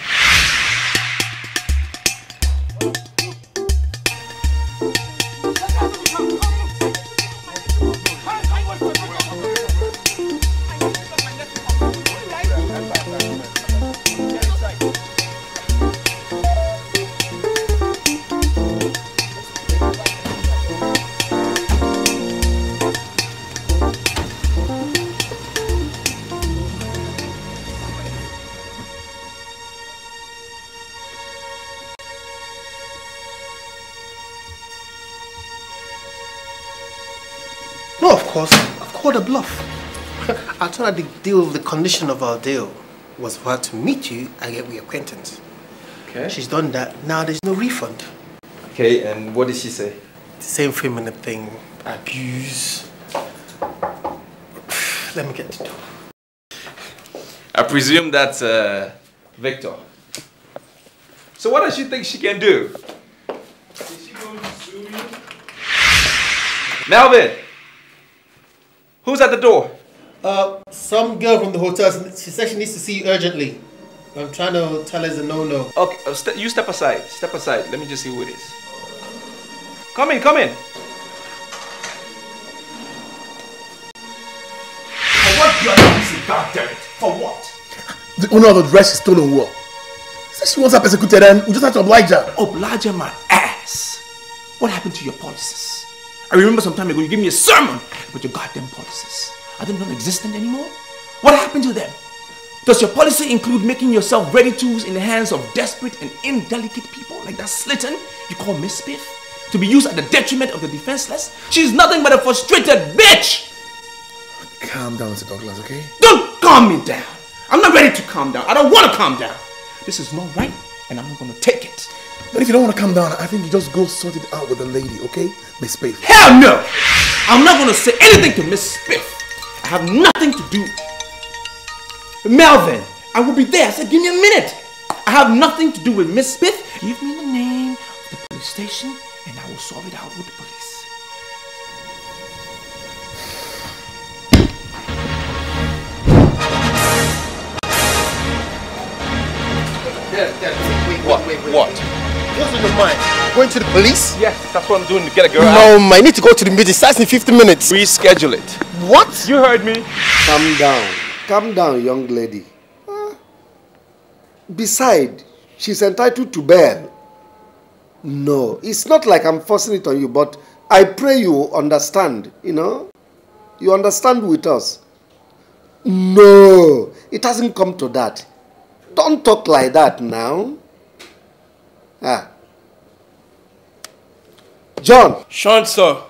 No, of course. I've called a bluff. I told her the deal, the condition of our deal was for her to meet you and get reacquaintance. Okay. She's done that. Now there's no refund. Okay, and what did she say? The same feminine thing. Abuse. Let me get to it. I presume that's Victor. So what does she think she can do? Is she going to sue you? Melvin! Who's at the door? Some girl from the hotel. She said she needs to see you urgently. I'm trying to tell her it's a no-no. Okay, you step aside. Step aside. Let me just see who it is. Come in, come in. For what do you have goddammit? For what? The owner of the dress is stolen well. Says she wants her persecuted and we just have to oblige her. Oblige her my ass. What happened to your policies? I remember some time ago you gave me a sermon about your goddamn policies. Are they non-existent anymore? What happened to them? Does your policy include making yourself ready tools in the hands of desperate and indelicate people like that Slitten you call Miss Spiff? to be used at the detriment of the defenseless? She's nothing but a frustrated bitch! Calm down, Mr. Douglas, okay? Don't calm me down! I'm not ready to calm down. I don't want to calm down. This is not right, and I'm not going to take it. But if you don't want to calm down, I think you just go sort it out with the lady, okay? Miss Spiff. Hell no! I'm not going to say anything to Miss Spiff. I have nothing to do. Melvin, I will be there. I said, give me a minute. I have nothing to do with Miss Spiff. Give me the name of the police station, and I will sort it out with the police. Wait. What? What's on your mind? Going to the police? Yes, that's what I'm doing to get a girl out. No, I need to go to the meeting. It starts in 50 minutes. Reschedule it. What? You heard me. Calm down. Calm down, young lady. Besides, she's entitled to bail. No, it's not like I'm forcing it on you, but I pray you understand, you know? You understand with us. No, it hasn't come to that. Don't talk like that now. John. Sean, sir.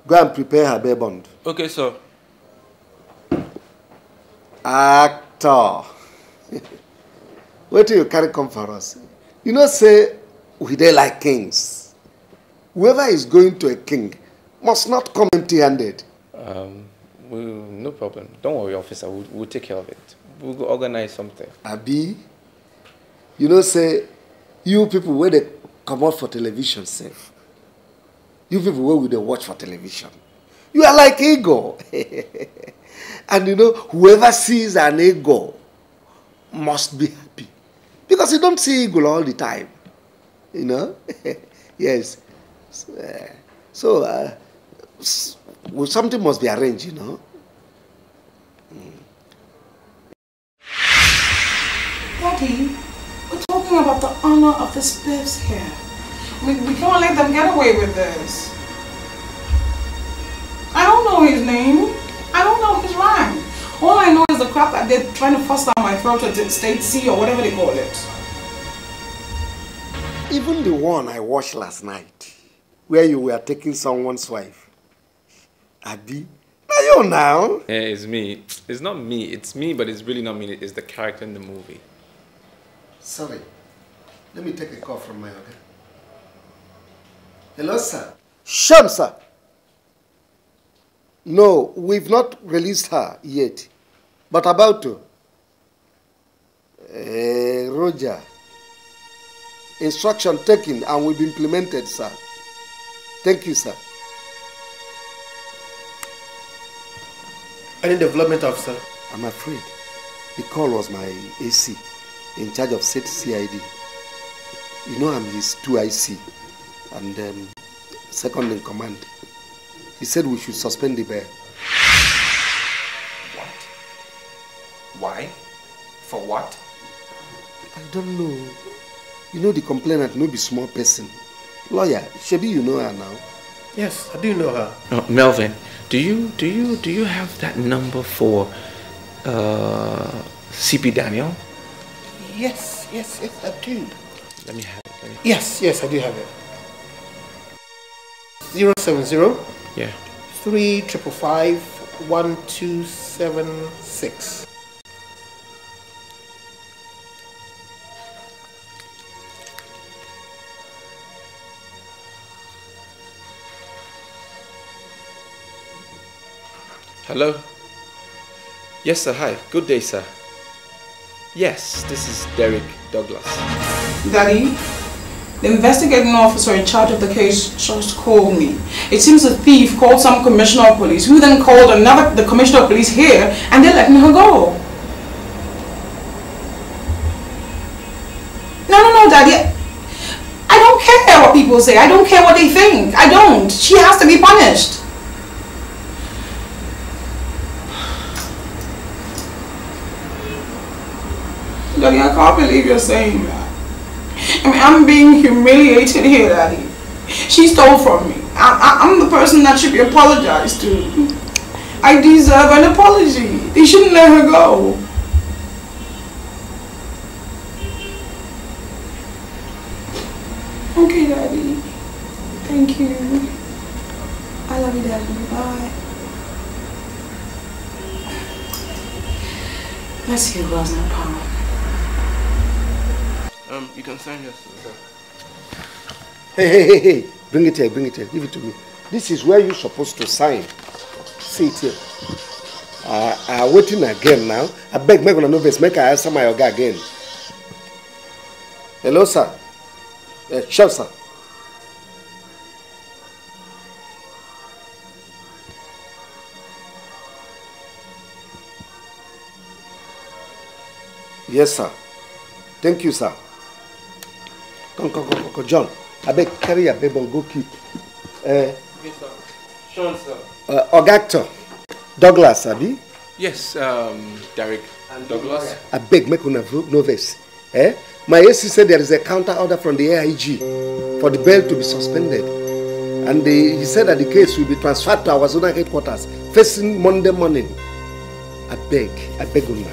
Go and prepare her bail bond. Okay, sir. Actor. Wait till you carry come for us. You know, say, we dey like kings. Whoever is going to a king must not come empty-handed. No problem. Don't worry, officer. We'll take care of it. We'll go organize something. Abi, you know, say, you people where they come out for television, say, you people where they watch for television, you are like ego. And you know, whoever sees an ego must be happy. Because you don't see eagle all the time. You know? Yes. So, something must be arranged, you know? Daddy, we're talking about the honor of the Spiffs here. We can't let them get away with this. I don't know his name. I don't know his rank. All I know is the crap that they're trying to force down my throat at State C or whatever they call it. Even the one I watched last night, where you were taking someone's wife. Abi, are you now? Yeah, it's me. It's not me. It's me, but it's really not me. It's the character in the movie. Sorry. Let me take a call from my organ. Hello, sir. Sham, sir. No, we've not released her yet. But about to. Roger. Instruction taken and will be implemented, sir. Thank you, sir. Any development, officer? I'm afraid the call was my AC in charge of state CID. You know I'm his 2IC and second in command. He said we should suspend the bail. What? Why? For what? I don't know. You know the complainant no be small person. Lawyer, Shebi, you know her now. Yes, I do know her. Melvin, do you have that number for CP Daniel? Yes, I do. Let me have it. Yes, I do have it. 070. Yeah. 3555 1276. Hello? Yes, sir. Hi. Good day, sir. Yes, this is Derek Douglas. Daddy, the investigating officer in charge of the case just called me. It seems a thief called some commissioner of police, who then called the commissioner of police here, and they're letting her go. No, Daddy. I don't care what people say. I don't care what they think. I don't. She has to be punished. Daddy, I can't believe you're saying that. I mean, I'm being humiliated here, Daddy. She stole from me. I'm the person that should be apologized to. I deserve an apology. They shouldn't let her go. Okay, Daddy. Thank you. I love you, Daddy. Bye. Let's see who has no power. You can sign this. Hey. Bring it here. Give it to me. This is where you're supposed to sign. See it here. I'm waiting again now. I beg, make no best. Make I answer my yoga again. Hello, sir. Sure, sir. Yes, sir. Thank you, sir. Come, John. I beg, carry your baby and go keep. Yes, sir. Sean, sir. Ogactor. Douglas, Abi? Yes, Derek. Douglas. I beg, make una novice. My AC said there is a counter order from the AIG for the bail to be suspended. And he said that the case will be transferred to our zonal headquarters facing Monday morning. I beg una.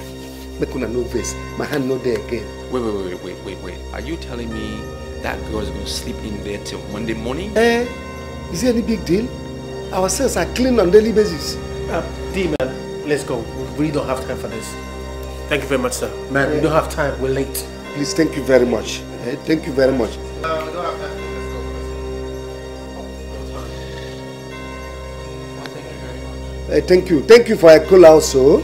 Make una novice. My hand not there again. Wait. Are you telling me that girl is going to sleep in there till Monday morning? Is it any big deal? Our cells are clean on daily basis. D-man, let's go. We really don't have time for this. Thank you very much, sir. Man, we don't have time. We're late. Please, thank you very much. Thank you very much. We don't have time. Let's go. Thank you for a call also.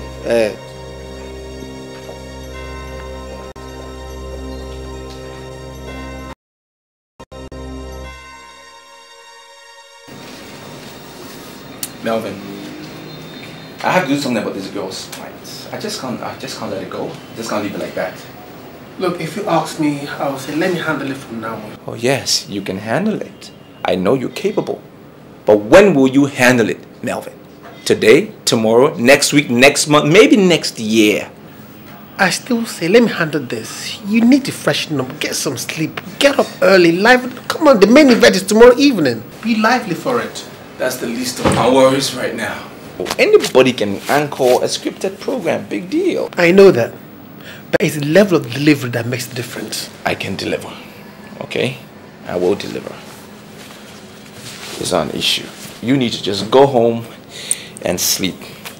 Melvin, I have to do something about this girl's plight. I just can't let it go. Just can't leave it like that. Look, if you ask me, I will say, let me handle it from now on. Oh yes, you can handle it. I know you're capable. But when will you handle it, Melvin? Today, tomorrow, next week, next month, maybe next year? I still say, let me handle this. You need to freshen up, get some sleep, get up early, lively. Come on, the main event is tomorrow evening. Be lively for it. That's the least of my worries right now. Anybody can anchor a scripted program, big deal. I know that. But it's the level of delivery that makes the difference. I can deliver, okay? I will deliver. It's not an issue. You need to just go home and sleep.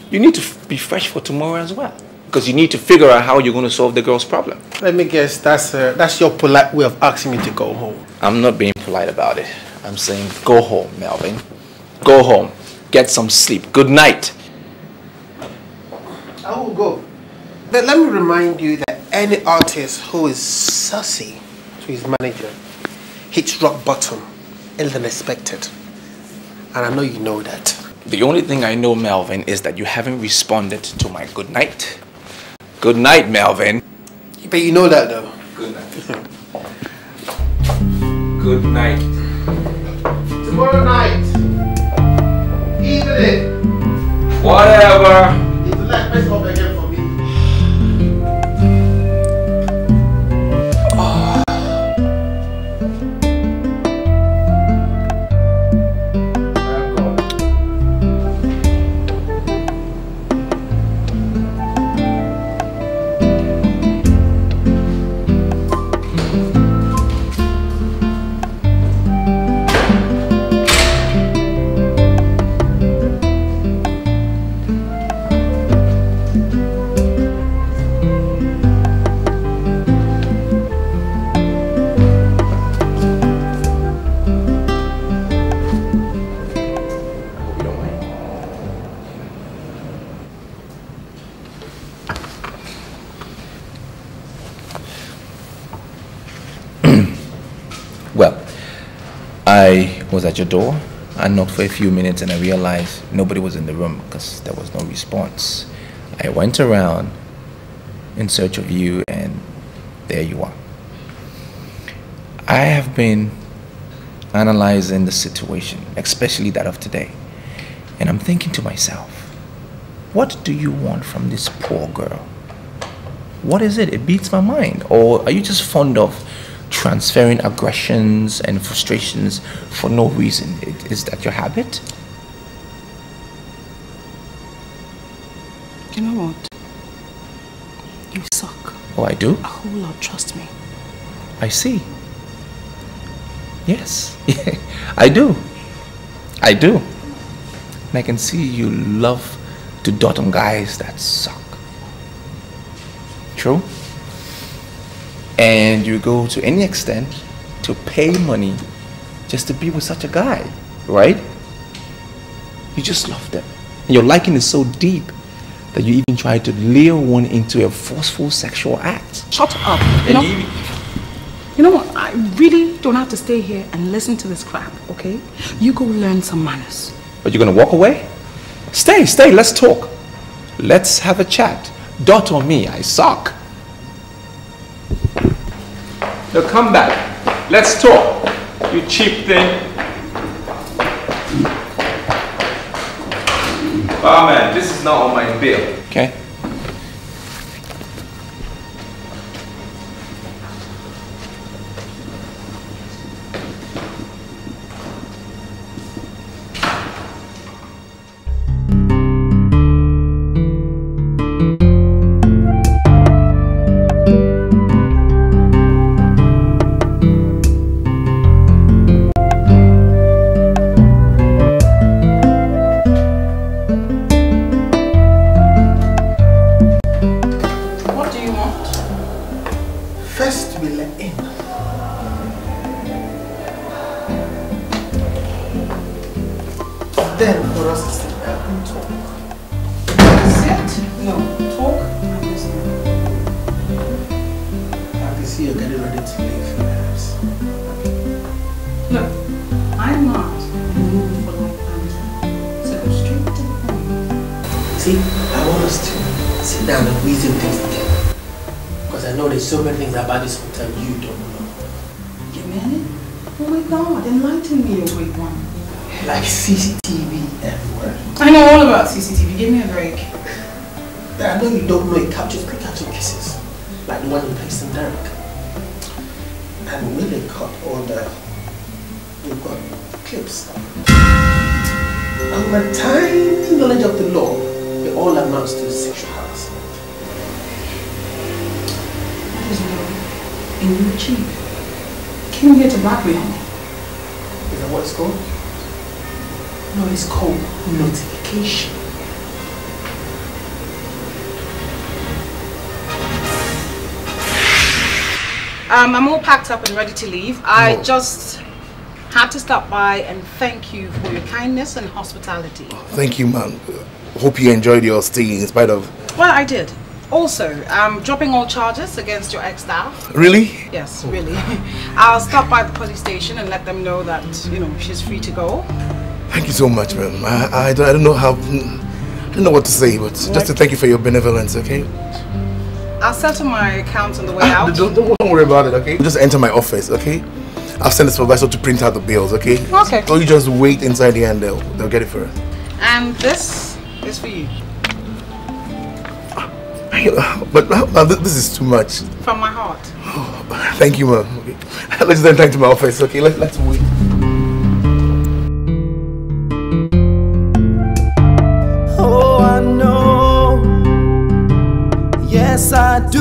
You need to be fresh for tomorrow as well. Because you need to figure out how you're going to solve the girl's problem. Let me guess, that's your polite way of asking me to go home. I'm not being polite about it. I'm saying go home, Melvin. Go home. Get some sleep. Good night. I will go. But let me remind you that any artist who is sussy to his manager hits rock bottom earlier than expected. And I know you know that. The only thing I know, Melvin, is that you haven't responded to my good night. Good night, Melvin. But you know that though. Good night. Good night. Tomorrow night. Evening. Whatever. It's like mess up again for me. I was at your door. I knocked for a few minutes and I realized nobody was in the room because there was no response. I went around in search of you and there you are. I have been analyzing the situation, especially that of today. And I'm thinking to myself, what do you want from this poor girl? What is it? It beats my mind. Or are you just fond of transferring aggressions and frustrations for no reason? Is that your habit? You know what? You suck. Oh, I do? A whole lot, trust me. I see. Yes, I do. And I can see you love to dot on guys that suck. True? And you go to any extent to pay money just to be with such a guy, right? You just love them. And your liking is so deep that you even try to lure one into a forceful sexual act. Shut up. You know what? I really don't have to stay here and listen to this crap, okay? You go learn some manners. But you're gonna walk away? Stay, let's talk. Let's have a chat. Dot on me, I suck. Now come back. Let's talk, you cheap thing. Barman, this is not on my bill. Okay. So many things about this hotel you don't know. You mean? Oh my God, enlighten me, a great one. Like CCTV everywhere. I know all about CCTV. Give me a break. I know you don't know it captures pre-capture cases, like the one in Paxton Derrick. And when they cut all the, we've got clips. And my tiny knowledge of the law, it all amounts to sexual harassment. And you achieve. Came here to blackmail me. Is that what it's called? No, it's called notification. I'm all packed up and ready to leave. I just had to stop by and thank you for your kindness and hospitality. Thank you, ma'am. Hope you enjoyed your stay in spite of... Well, I did. Also, I'm dropping all charges against your ex-staff. Really? Yes, really. I'll stop by the police station and let them know that, you know, she's free to go. Thank you so much, ma'am. I don't know how... I don't know what to say, but just to thank you for your benevolence, okay? I'll settle my account on the way out. Don't worry about it, okay? Just enter my office, okay? I'll send the supervisor to print out the bills, okay? Okay. So you just wait inside here and they'll get it for her. And this is for you. But this is too much. From my heart. Oh, thank you, ma'am. Okay. Let's then take to my office, okay? Let's wait. Oh, I know. Yes, I do.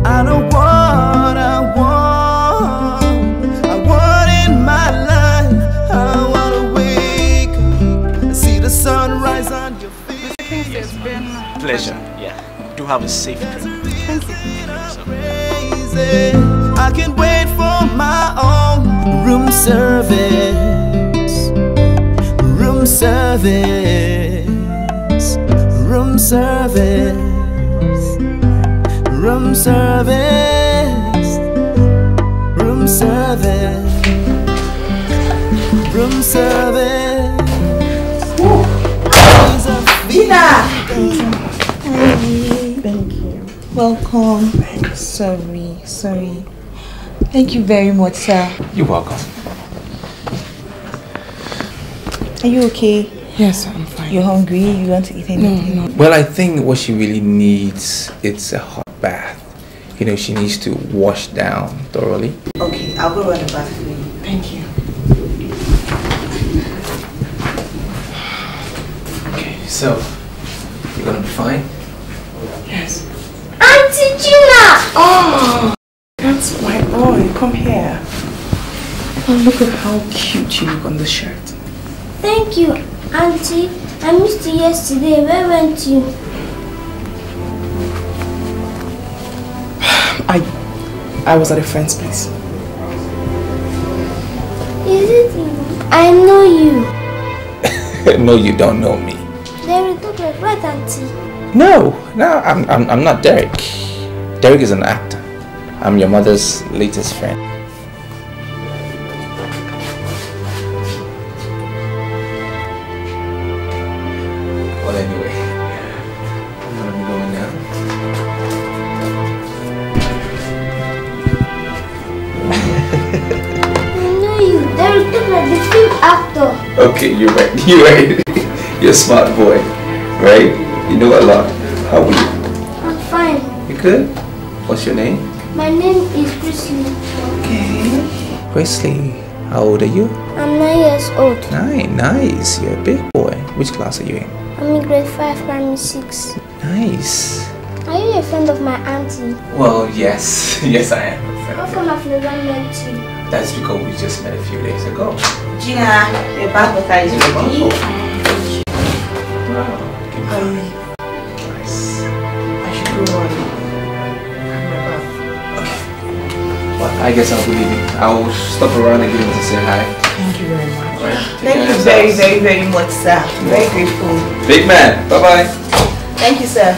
I know what I want. I want in my life. I want to wake up and see the sunrise on your face. It's been a pleasure. Yeah. Do have a safe trip. Thank you. I can't wait for my own room service. Room service. Room service. Room service. Room service. Room service. Vina! Thank you. Welcome. Sorry. Thank you very much, sir. You're welcome. Are you okay? Yes, I'm fine. You're hungry? You want to eat anything? No. Well, I think what she really needs, it's a hot bath. You know, she needs to wash down thoroughly. Okay, I'll go run the bath for you. Thank you. Okay, so you're gonna be fine? Yes. Auntie Gina! Oh, that's my boy. come here. Oh, look at how cute you look on this shirt. Thank you, Auntie. I missed you yesterday. Where went you? I was at a friend's place. Is it you? I know you. No, you don't know me. Derek Douglas, right, Auntie? No, I'm not Derek. Derek is an actor. I'm your mother's latest friend. Well, anyway, I'm gonna be going now. I know you. Derek Douglas, the film actor. Okay, you're right. You're right. You're a smart boy, right? You know a lot. How are you? I'm fine. You good? What's your name? My name is Presley. Okay. Presley, how old are you? I'm 9 years old. Nice. You're a big boy. Which class are you in? I'm in grade 5, primary 6. Nice. Are you a friend of my auntie? Well, yes. Yes, I am. How come I've never met you? That's because we just met a few days ago. Gina, your bath water is ready. Wow. Nice. I should go on. Well, I guess I'll be leaving. I'll stop around again to say hi. Thank you very much. Right. Thank you very, very, very much, sir. Very grateful. Big man. Bye-bye. Thank you, sir.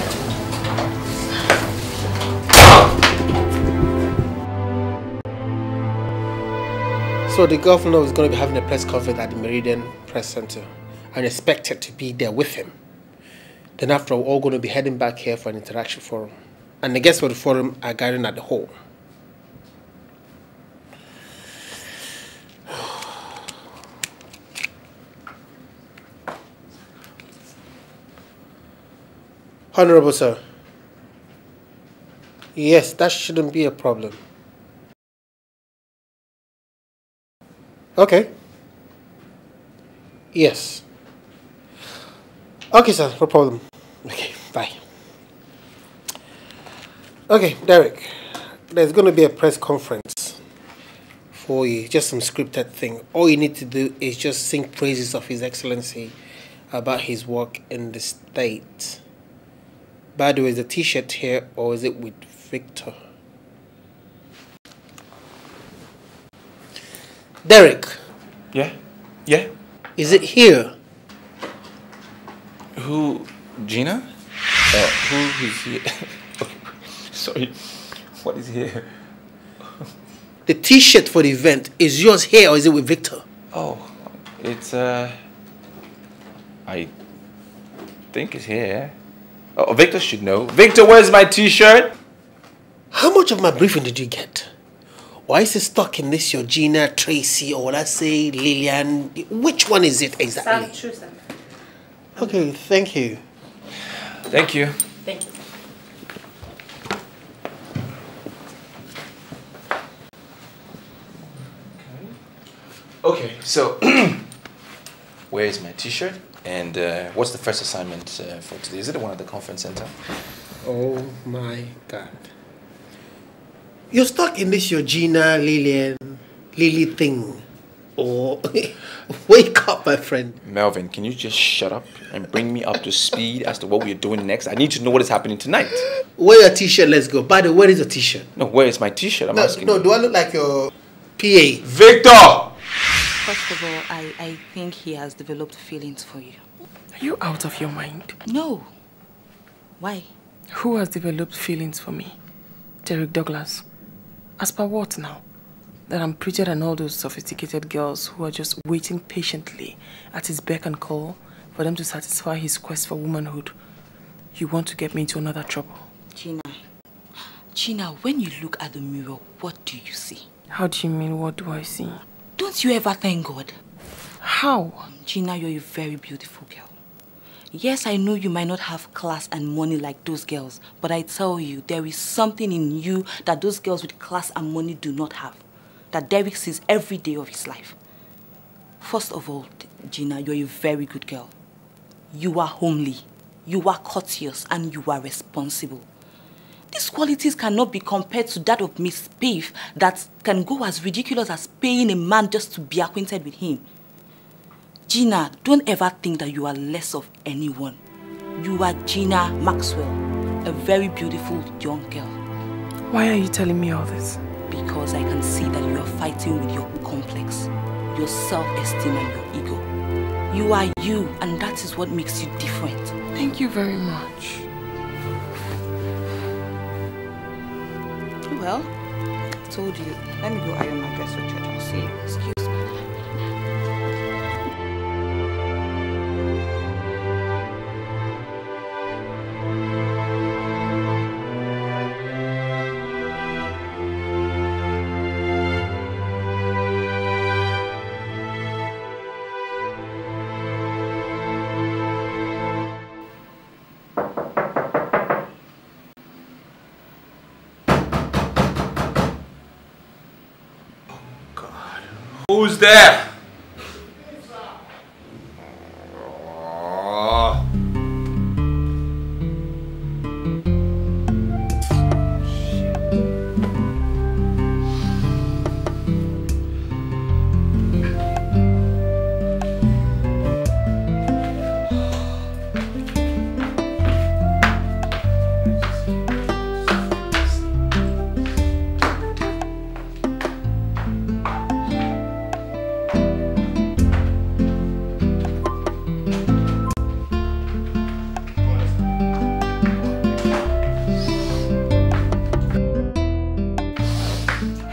So the governor is going to be having a press conference at the Meridian Press Center and expected to be there with him. Then after, we're all going to be heading back here for an interaction forum. And the guests for the forum are gathering at the hall. Honorable sir. Yes, that shouldn't be a problem. Okay. Yes. Okay, sir, no problem. Okay, bye. Okay, Derek, there's going to be a press conference for you, just some scripted thing. All you need to do is just sing praises of His Excellency about his work in the state. By the way, is the t-shirt here or is it with Victor? Derek. Yeah? Yeah? Is it here? Who? Gina? Who is here? Okay. Sorry. What is here? The t-shirt for the event, is yours here or is it with Victor? Oh, it's I think it's here. Oh, Victor should know. Victor, where's my t-shirt? How much of my briefing did you get? Why is it stuck in this your Gina, Tracy, or let's say Lillian? Which one is it exactly? True, sir. Okay, thank you. Thank you. Thank you. Okay, so where is my t-shirt? And what's the first assignment for today? Is it the one at the conference center? Oh my God. You're stuck in this your Gina, Lillian, Lily thing. Oh, wake up, my friend. Melvin, can you just shut up and bring me up to speed as to what we're doing next? I need to know what is happening tonight. Wear your t-shirt, let's go. By the way, where is your t-shirt? No, where is my t-shirt? I'm asking No, you. do I look like your PA? Victor! First of all, I think he has developed feelings for you. Are you out of your mind? No. Why? Who has developed feelings for me? Derek Douglas. As per what now? That I'm prettier than all those sophisticated girls who are just waiting patiently at his beck and call for them to satisfy his quest for womanhood. You want to get me into another trouble. Gina, when you look at the mirror, what do you see? How do you mean, what do I see? Don't you ever thank God? How? Gina, you're a very beautiful girl. Yes, I know you might not have class and money like those girls, but I tell you, there is something in you that those girls with class and money do not have, that Derek sees every day of his life. First of all, Gina, you're a very good girl. You are homely, you are courteous, and you are responsible. These qualities cannot be compared to that of Miss Spiff that can go as ridiculous as paying a man just to be acquainted with him. Gina, don't ever think that you are less of anyone. You are Gina Maxwell, a very beautiful young girl. Why are you telling me all this? Because I can see that you are fighting with your complex, your self-esteem and your ego. You are you, and that is what makes you different. Thank you very much. Well, I told you. Let me go iron my dress for church. I'll see you. Excuse me. Who's there?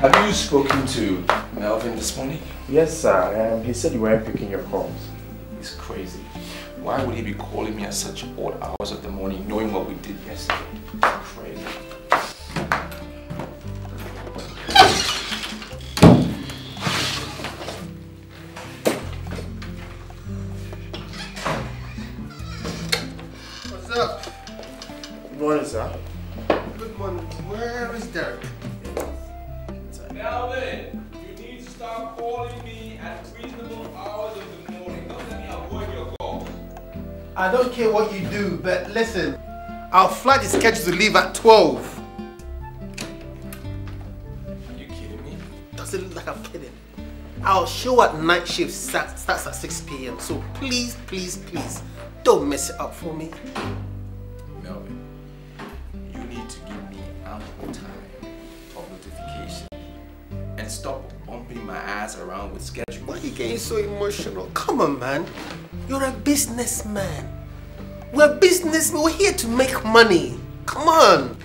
Have you spoken to Melvin this morning? Yes, sir. He said you weren't picking your calls. He's crazy. Why would he be calling me at such odd hours of the morning, knowing what we did yesterday? Crazy. What's up? Good morning, sir. Good morning. Where is Derek? Melvin, you need to start calling me at reasonable hours of the morning. Don't let me avoid your calls. I don't care what you do, but listen, our flight is scheduled to leave at 12. Are you kidding me? Does it look like I'm kidding? Our show at night shift starts at 6 p.m. So please, please, please, don't mess it up for me. Melvin, you need to give me ample time of notification and stop bumping my ass around with schedules. Why are you getting so emotional? Come on, man. You're a businessman. We're businessmen. We're here to make money. Come on.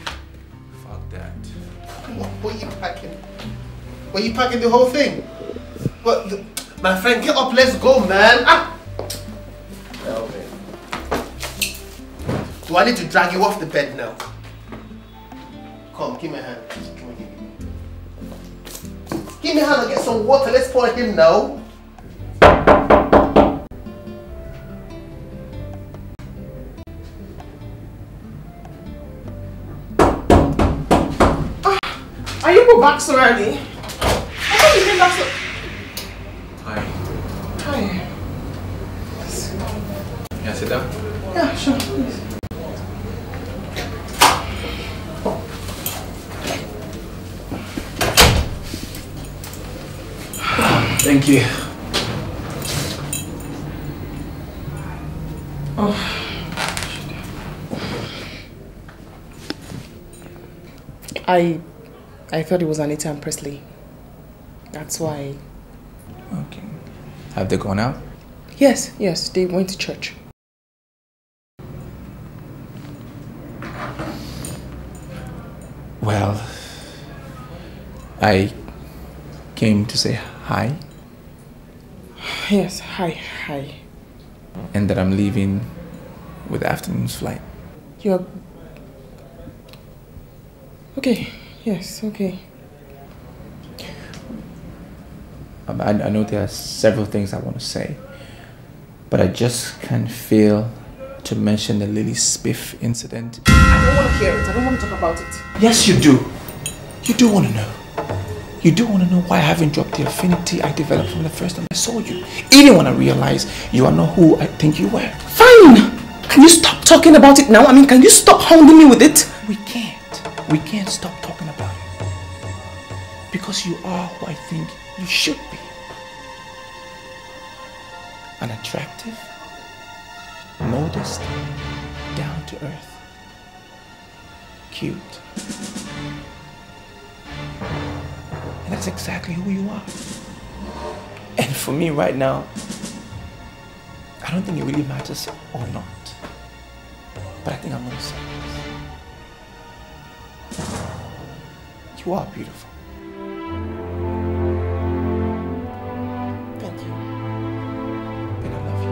Fuck that. What are you packing? Were you packing the whole thing? What? My friend, get up. Let's go, man. Ah. Melvin. Do I need to drag you off the bed now? Come, give me a hand. Come on, give me a hand and get some water. Let's pour him now. Are you go back so early? I thought you came back so... Hi. Hi. Can I sit down? Yeah, sure, please. Thank you. Oh. I thought it was Anita and Presley. That's why. Okay. Have they gone out? Yes, they went to church. Well, I came to say hi. Yes, hi. And that I'm leaving with the afternoon's flight. You're... Okay, yes, okay. I know there are several things I want to say, but I just can't fail to mention the Lily Spiff incident. I don't want to hear it. I don't want to talk about it. Yes, you do. You do want to know. You do want to know why I haven't dropped the affinity I developed from the first time I saw you. Even when I realized you are not who I think you were. Fine! Can you stop talking about it now? I mean, can you stop hounding me with it? We can't. we can't stop talking about it. Because you are who I think you should be. An attractive, modest, down to earth, cute. And that's exactly who you are. And for me right now, I don't think it really matters or not. But I think I'm gonna say this. You are beautiful. Thank you. And I love you.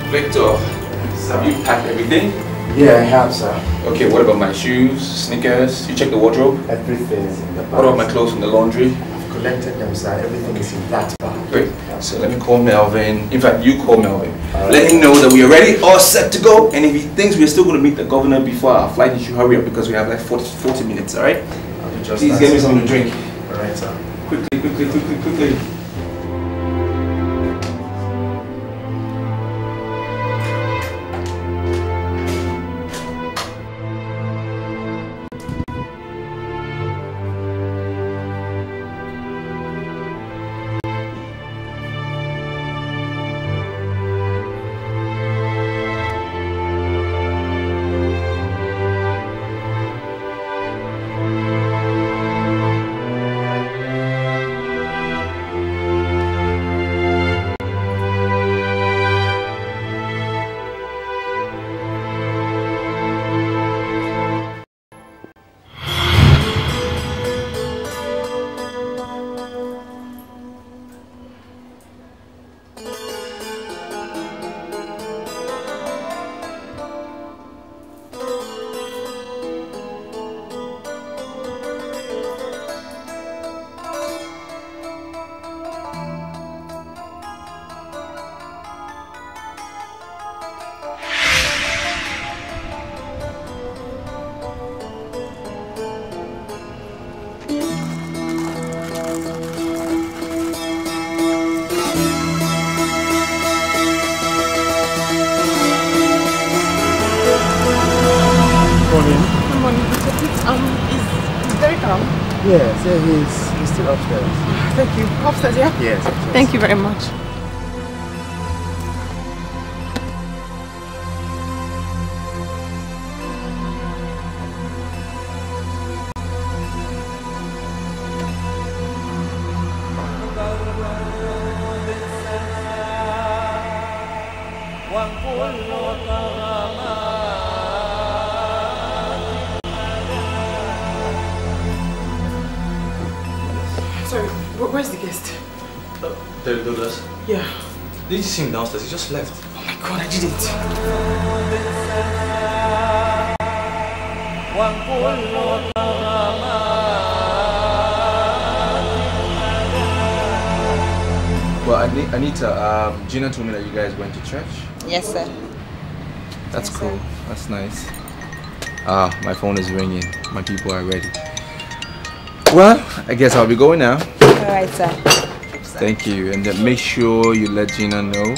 Victor, have you packed everything? Yeah, I have, sir. Okay, what about my shoes, sneakers? You checked the wardrobe? Everything is in the bag. What about my clothes from the laundry? I've collected them, sir. Everything is in that bag. Great. So let me call Melvin. In fact, you call Melvin. Let him know that we are ready, all set to go. And if he thinks we're still going to meet the governor before our flight, he should hurry up because we have like 40 minutes, alright? Please get me something to drink. Alright, sir. Quickly. Yes, yeah, he's still upstairs. Thank you. Upstairs, yeah? Yes, upstairs. Thank you very much. Sorry, where's the guest? David Douglas? Yeah. Did you see him downstairs? He just left. Oh my god, I didn't. Well, Anita, Gina told me that you guys went to church. Yes, sir. That's cool. That's nice. Ah, my phone is ringing. My people are ready. Well, I guess I'll be going now. Alright, sir. Thank you. And then make sure you let Gina know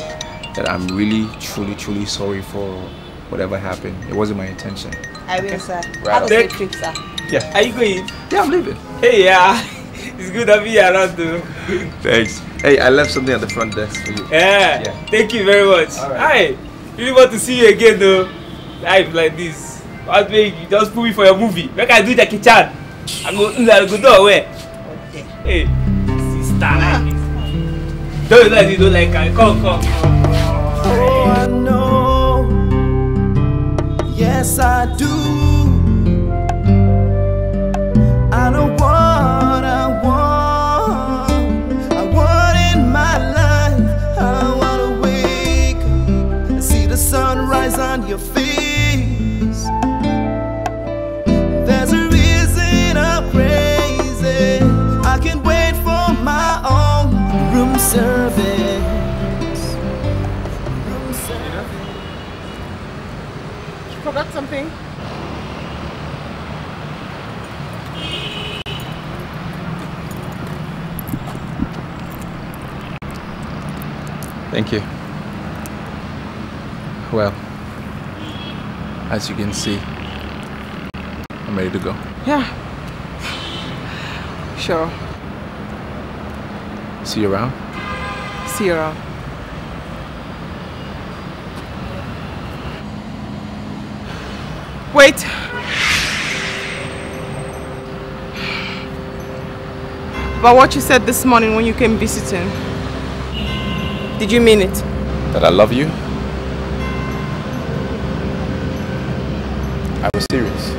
that I'm really, truly sorry for whatever happened. It wasn't my intention. I will, sir. Right. Have a safe trip, sir. Yeah. Are you going? Yeah, I'm leaving. Hey, yeah. It's good to be around too. Thanks. Hey, I left something at the front desk for you. Yeah. Thank you very much. Right. Hi. Really want to see you again though. Life like this. I'll make you just put me for your movie. Make I do Jackie Chan. I go do away. Hey, sister like this. Don't like it, don't like it. Come. Oh, I know. Yes, I do. I know what I want. I want in my life. I want to wake up and see the sunrise on your face. There's a reason I'm crazy. I can't wait for my own room service. You forgot something? Thank you. Well, as you can see, I'm ready to go. Yeah. Sure. See you around? See you around. Wait. About what you said this morning when you came visiting. Did you mean it? That I love you? I was serious.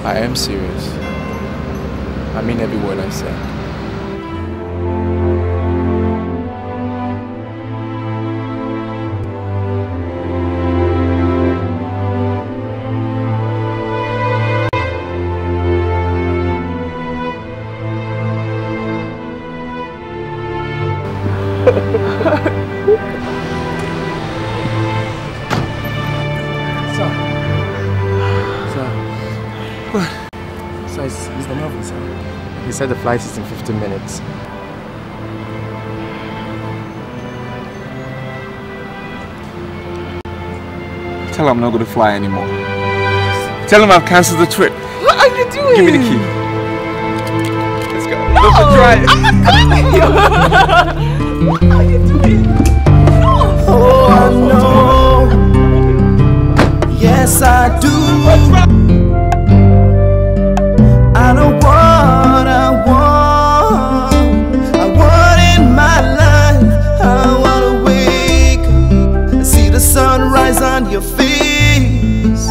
I am serious. I mean every word I said. Mr. Melvin, sir. He said the flight is in 15 minutes. Tell him I'm not going to fly anymore. Tell him I've cancelled the trip. What are you doing? Give me the key. Let's go. No, Let's try it. I'm not going with you. What are you doing? No. Oh, I know. Yes, I do. I know what I want. I want in my life. I want to wake up and see the sunrise on your face.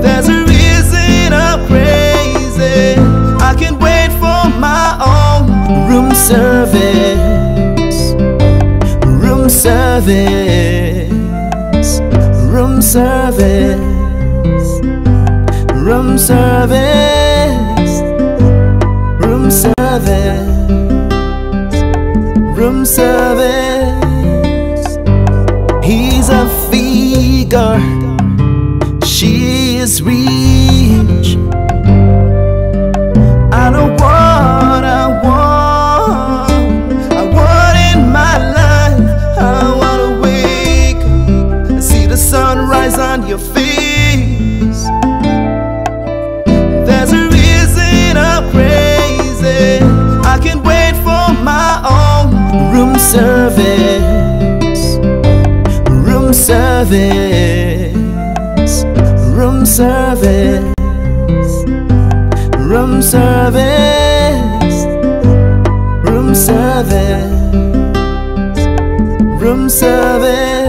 There's a reason I'm crazy. I can't wait for my own room service. Room service. Room service. Room service, room service, room service. He's a figure, she is rich. I know what I want. I want in my life. I want to wake up and see the sunrise on your face. There's a reason I'm crazy. I can't wait for my own room service. Room service. Room service. Room service. Room service. Room service.